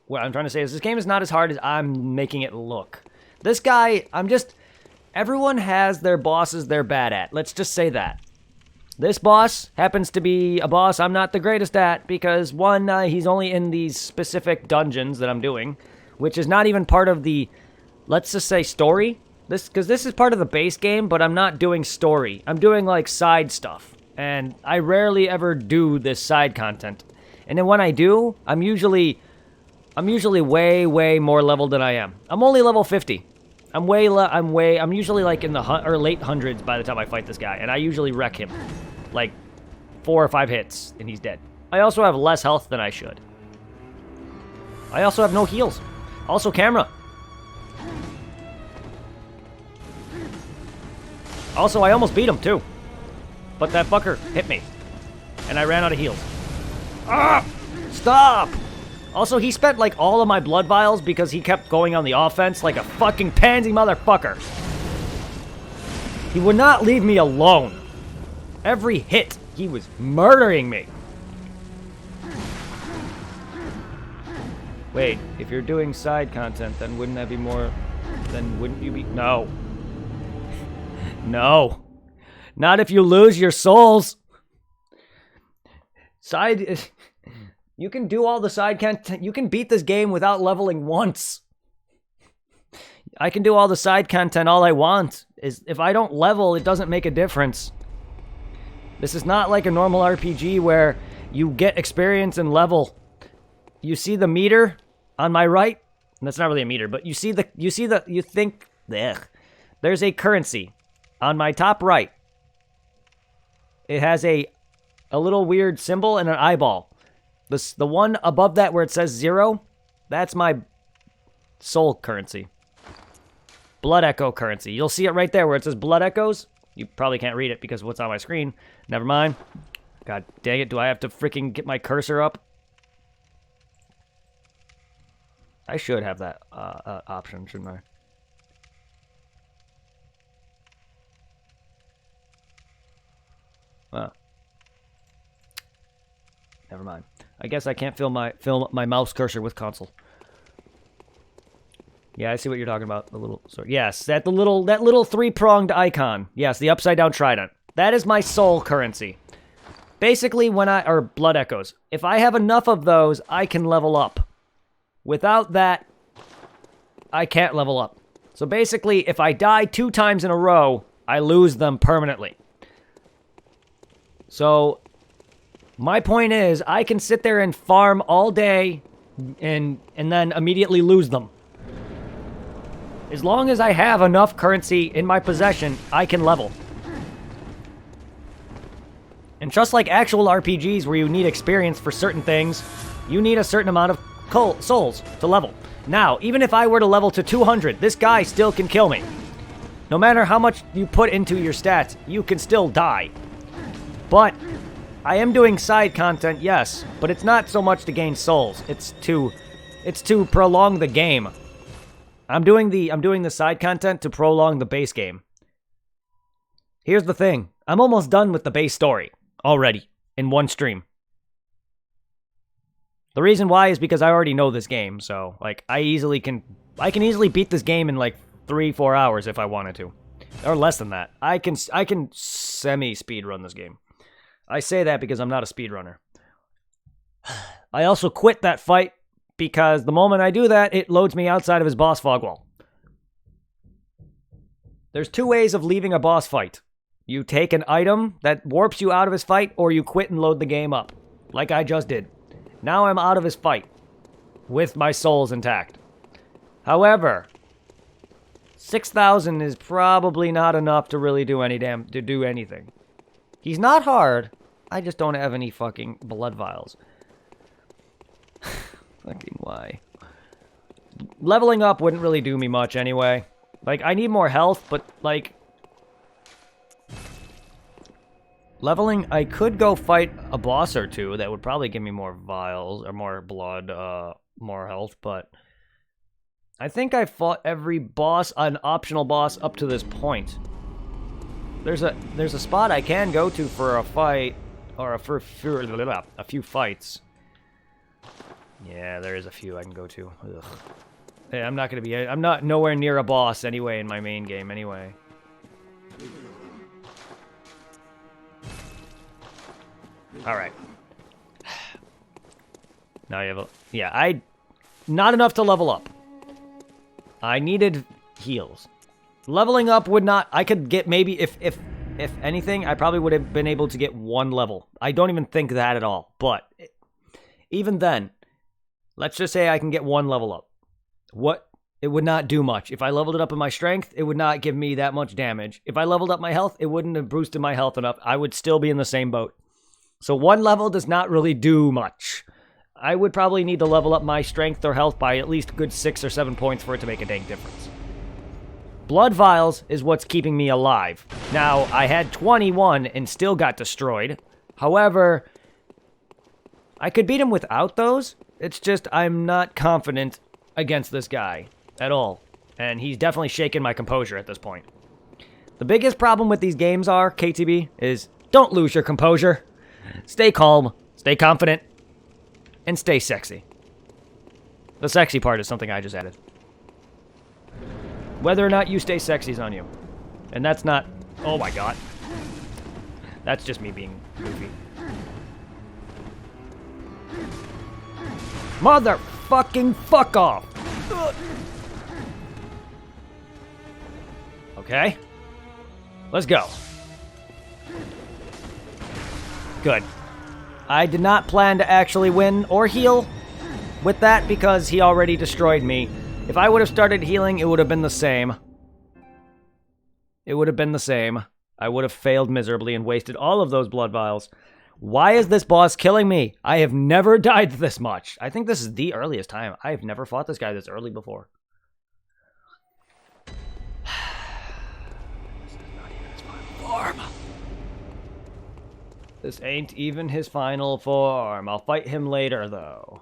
What I'm trying to say is this game is not as hard as I'm making it look. This guy, everyone has their bosses they're bad at. Let's just say that. This boss happens to be a boss I'm not the greatest at because, one, he's only in these specific dungeons that I'm doing, which is not even part of the, let's just say, story. Because this is part of the base game, but I'm not doing story. I'm doing, like, side stuff. And I rarely ever do this side content. And then when I do, I'm usually way, way more level than I am. I'm only level 50. I'm usually, like, in the late hundreds by the time I fight this guy. And I usually wreck him. Like, 4 or 5 hits, and he's dead. I also have less health than I should. I also have no heals. Also, camera. Also, I almost beat him, too. But that fucker hit me. And I ran out of heals. Ah! Stop! Also, he spent, like, all of my blood vials because he kept going on the offense like a fucking pansy motherfucker. He would not leave me alone. Every hit, he was murdering me. Wait, if you're doing side content, then wouldn't that be more... Then wouldn't you be... No. No. Not if you lose your souls. You can do all the side content. You can beat this game without leveling once. I can do all the side content all I want. If I don't level, it doesn't make a difference. This is not like a normal RPG where you get experience and level. You see the meter on my right? That's not really a meter, but you think, there's a currency on my top right. It has a little weird symbol and an eyeball. The one above that where it says 0, that's my soul currency. Blood Echo currency. You'll see it right there where it says Blood Echoes. You probably can't read it because of what's on my screen. Never mind. God dang it, do I have to freaking get my cursor up? I should have that option, shouldn't I? Well, never mind. I guess I can't fill my mouse cursor with console. Yeah, I see what you're talking about. The little, sorry. Yes, that little 3-pronged icon. Yes, the upside down trident. That is my soul currency. Basically, or blood echoes. If I have enough of those, I can level up. Without that, I can't level up. So basically, if I die 2 times in a row, I lose them permanently. So, my point is, I can sit there and farm all day and then immediately lose them. As long as I have enough currency in my possession, I can level. And just like actual RPGs where you need experience for certain things, you need a certain amount of souls to level. Now, even if I were to level to 200, this guy still can kill me. No matter how much you put into your stats, you can still die. But I am doing side content, yes, but it's not so much to gain souls. It's to prolong the game. I'm doing the side content to prolong the base game. Here's the thing. I'm almost done with the base story already in one stream. The reason why is because I already know this game, so like I can easily beat this game in like 3-4 hours if I wanted to. Or less than that. I can semi speedrun this game. I say that because I'm not a speedrunner. I also quit that fight because the moment I do that, it loads me outside of his boss fog wall. There's 2 ways of leaving a boss fight. You take an item that warps you out of his fight, or you quit and load the game up, like I just did. Now I'm out of his fight, with my souls intact. However, 6,000 is probably not enough to really do anything. He's not hard. I just don't have any fucking blood vials. Fucking why? Leveling up wouldn't really do me much anyway. Like, I need more health, but, like... Leveling, I could go fight a boss or two that would probably give me more vials, or more blood, more health, but... I think I fought every boss, an optional boss, up to this point. There's a spot I can go to for a fight, or for a few fights. Yeah, there is a few I can go to. Ugh. Hey, I'm not nowhere near a boss anyway in my main game anyway. Alright. Now you have not enough to level up. I needed heals. Leveling up would not... I could get maybe... If anything, I probably would have been able to get 1 level. I don't even think that at all. But even then, let's just say I can get 1 level up. It would not do much. If I leveled it up in my strength, it would not give me that much damage. If I leveled up my health, it wouldn't have boosted my health enough. I would still be in the same boat. So 1 level does not really do much. I would probably need to level up my strength or health by at least a good 6 or 7 points for it to make a dang difference. Blood vials is what's keeping me alive. Now, I had 21 and still got destroyed. However, I could beat him without those. It's just I'm not confident against this guy at all. And he's definitely shaken my composure at this point. The biggest problem with these games are, KTB, is don't lose your composure. Stay calm, stay confident, and stay sexy. The sexy part is something I just added. Whether or not you stay sexy is on you. And that's not... Oh my god. That's just me being goofy. Motherfucking fuck off! Okay. Let's go. Good. I did not plan to actually win or heal with that because he already destroyed me. If I would have started healing, it would have been the same. It would have been the same. I would have failed miserably and wasted all of those blood vials. Why is this boss killing me? I have never died this much. I think this is the earliest time. I have never fought this guy this early before. This is not even his final form. This ain't even his final form. I'll fight him later, though.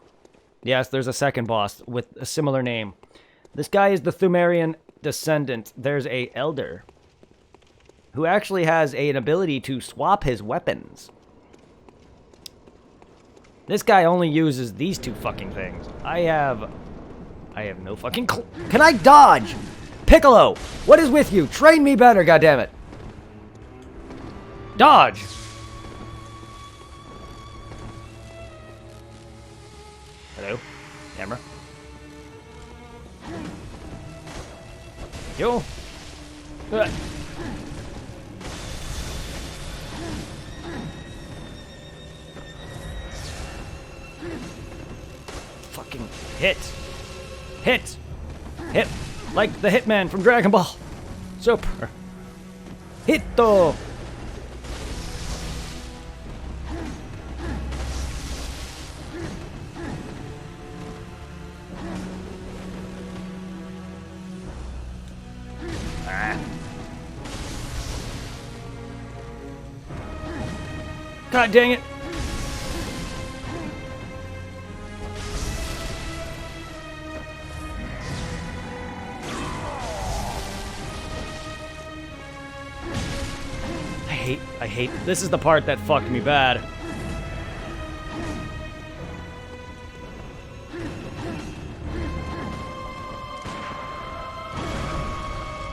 Yes, there's a second boss with a similar name. This guy is the Thumerian descendant. There's a elder who actually has an ability to swap his weapons. This guy only uses these 2 fucking things. I have no fucking Can I dodge? Piccolo, what is with you? Train me better, goddammit. Dodge. Hello? Camera? Yo! Fucking hit! Hit! Hit! Like the Hitman from Dragon Ball! Super! Hitto! God dang it. I hate, this is the part that fucked me bad.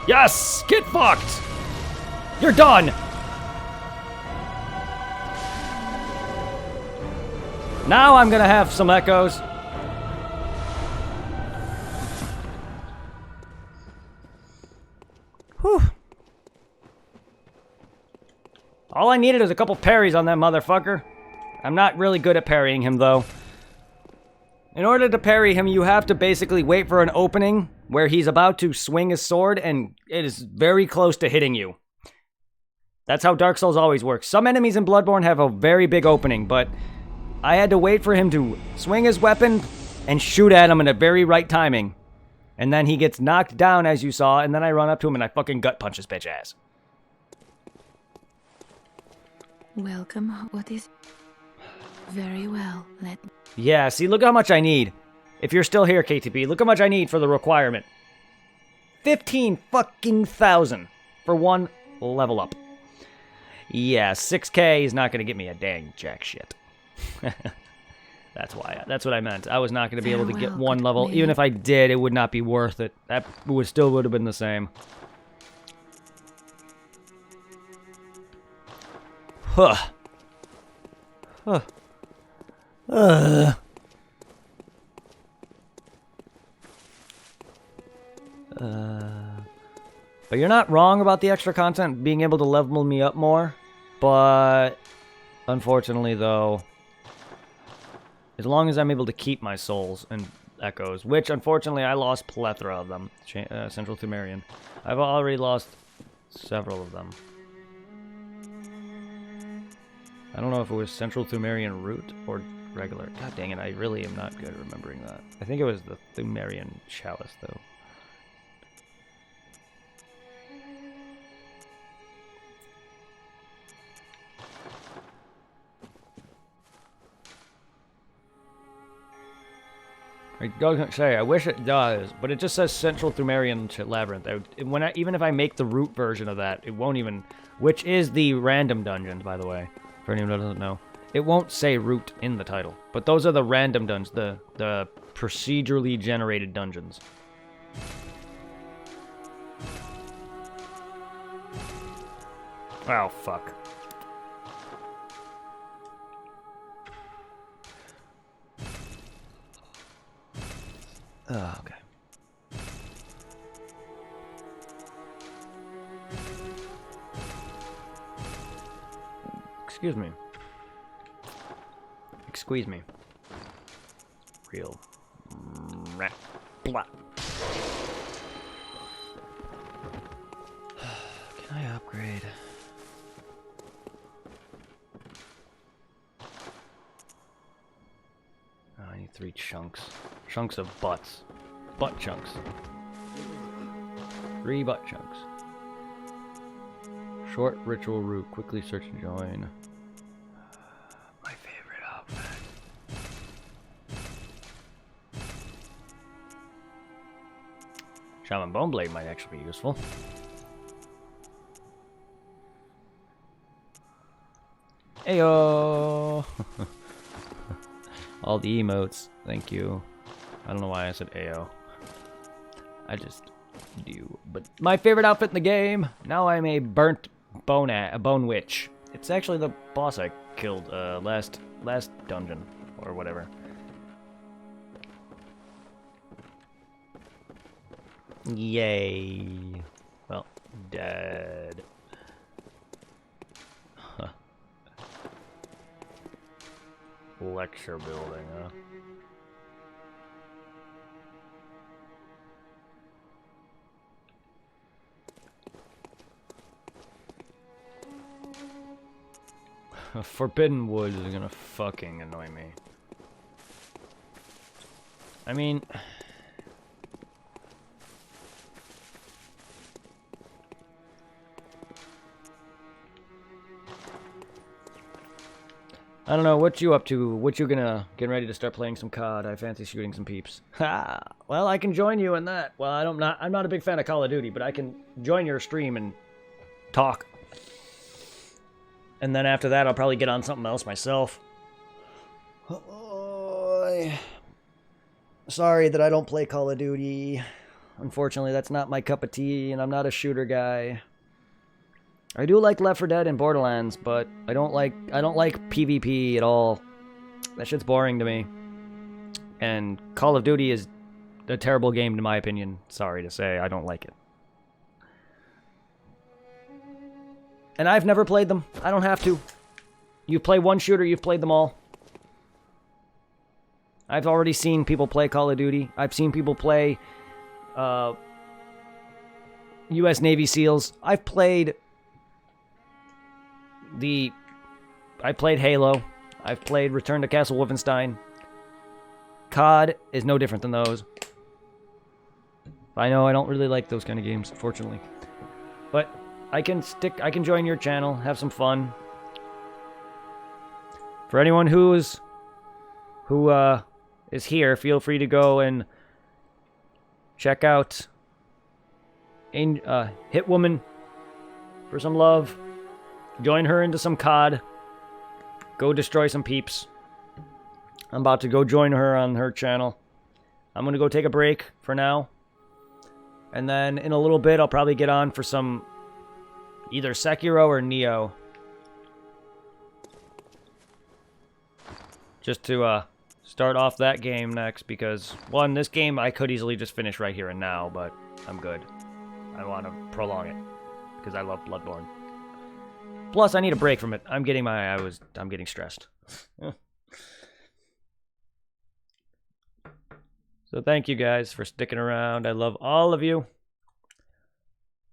Yes! Get fucked! You're done! Now I'm gonna have some echoes. Whew. All I needed is a couple parries on that motherfucker. I'm not really good at parrying him, though. In order to parry him, you have to basically wait for an opening where he's about to swing his sword, and it is very close to hitting you. That's how Dark Souls always works. Some enemies in Bloodborne have a very big opening, but I had to wait for him to swing his weapon and shoot at him in a very right timing. And then he gets knocked down, as you saw, and then I run up to him and I fucking gut punch his bitch ass. Welcome. What is... Very well. Yeah, see, look how much I need. If you're still here, KTP, look how much I need for the requirement. 15 fucking thousand for one level up. Yeah, 6K is not going to get me a dang jack shit. That's what I meant. I was not going to be able to get one level. Even if I did, it would not be worth it. That still would have been the same. Huh. Huh. But you're not wrong about the extra content being able to level me up more. But unfortunately, though, as long as I'm able to keep my souls and echoes, which unfortunately I lost plethora of them, Central Thumerian. I've already lost several of them. I don't know if it was Central Thumerian root or regular. God dang it, I really am not good at remembering that. I think it was the Thumerian chalice, though. It doesn't say. I wish it does, but it just says Central Thumerian Labyrinth. Even if I make the root version of that, it won't even... Which is the random dungeons, by the way, for anyone who doesn't know. It won't say root in the title, but those are the random dungeons, the procedurally generated dungeons. Oh, fuck. Oh, okay. Excuse me. Squeeze me. Real. Rat. Blah. Can I upgrade? Oh, I need 3 chunks. Chunks of butts. Butt chunks. 3 butt chunks. Short ritual route. Quickly search and join. My favorite outfit. Shaman Bone Blade might actually be useful. Ayo! All the emotes. Thank you. I don't know why I said Ayo. I just do. But my favorite outfit in the game. Now I'm a burnt bone witch. It's actually the boss I killed last dungeon or whatever. Yay. Well, dead. Huh. Lecture building, huh? Forbidden Wood is gonna fucking annoy me. I mean... I don't know, what you up to? What you getting ready to start playing some COD? I fancy shooting some peeps. Ha! Well, I can join you in that. Well, I'm not a big fan of Call of Duty, but I can join your stream and talk. And then after that, I'll probably get on something else myself. Oh, sorry that I don't play Call of Duty. Unfortunately, that's not my cup of tea, and I'm not a shooter guy. I do like Left 4 Dead and Borderlands, but I don't like PvP at all. That shit's boring to me. And Call of Duty is a terrible game in my opinion. Sorry to say, I don't like it. And I've never played them. I don't have to. You play one shooter, you've played them all. I've already seen people play Call of Duty. I've seen people play U.S. Navy SEALs. I played Halo. I've played Return to Castle Wolfenstein. COD is no different than those. I know I don't really like those kind of games, fortunately. But I can join your channel, have some fun. For anyone who is here, feel free to go and check out Hitwoman for some love. Join her into some COD. Go destroy some peeps. I'm about to go join her on her channel. I'm going to go take a break for now. And then in a little bit, I'll probably get on for some either Sekiro or Nioh. Just to start off that game next, because, one, this game I could easily just finish right here and now, but I'm good. I want to prolong it, because I love Bloodborne. Plus, I need a break from it. I'm getting stressed. So thank you guys for sticking around. I love all of you.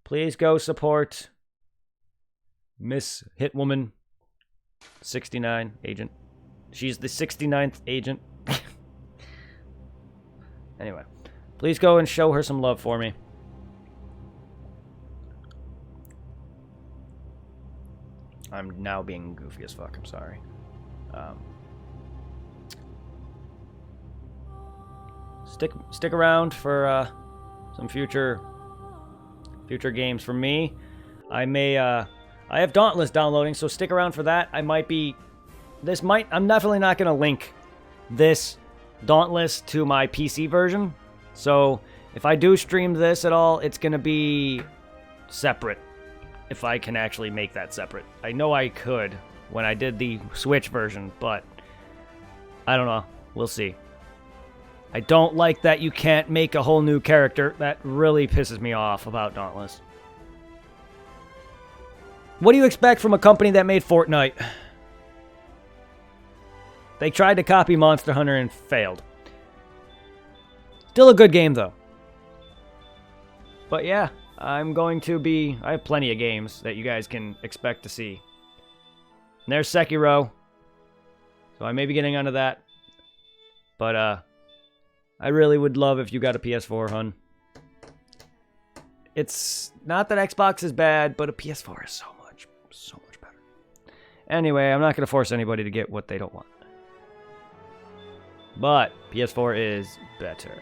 Please go support Miss Hitwoman 69 agent. She's the 69th agent. Anyway, please go and show her some love for me. I'm now being goofy as fuck. I'm sorry. Stick around for some future games from me. I have Dauntless downloading, so stick around for that. I'm definitely not going to link this Dauntless to my PC version. So if I do stream this at all, it's going to be separate. If I can actually make that separate. I know I could when I did the Switch version, but I don't know. We'll see. I don't like that you can't make a whole new character. That really pisses me off about Dauntless. What do you expect from a company that made Fortnite? They tried to copy Monster Hunter and failed. Still a good game, though. But yeah, I have plenty of games that you guys can expect to see. And there's Sekiro. So I may be getting onto that. But, I really would love if you got a PS4, hun. It's not that Xbox is bad, but a PS4 is so much better. Anyway, I'm not going to force anybody to get what they don't want. But PS4 is better.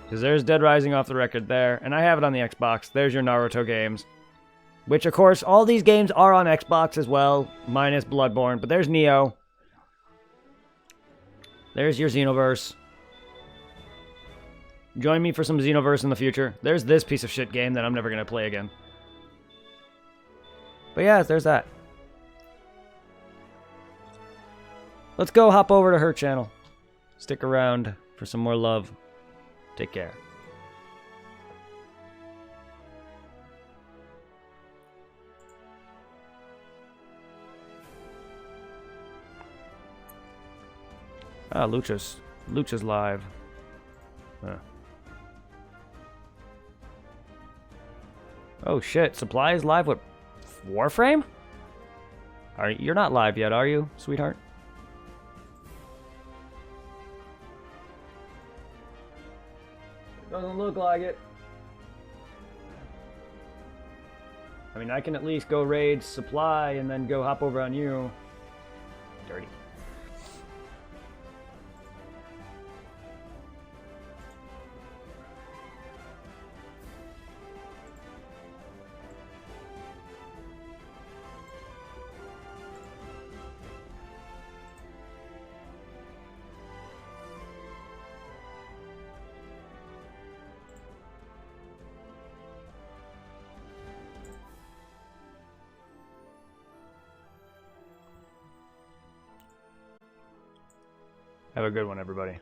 Because there's Dead Rising off the record there, and I have it on the Xbox. There's your Naruto games. Which, of course, all these games are on Xbox as well, minus Bloodborne. But there's Nioh. There's your Xenoverse. Join me for some Xenoverse in the future. There's this piece of shit game that I'm never going to play again. But yeah, there's that. Let's go hop over to her channel. Stick around for some more love. Take care. Ah, Lucha's live. Huh. Oh shit, Supply is live with Warframe? You're not live yet, are you, sweetheart? Doesn't look like it. I mean, I can at least go raid Supply and then go hop over on you. Dirty. Have a good one, everybody.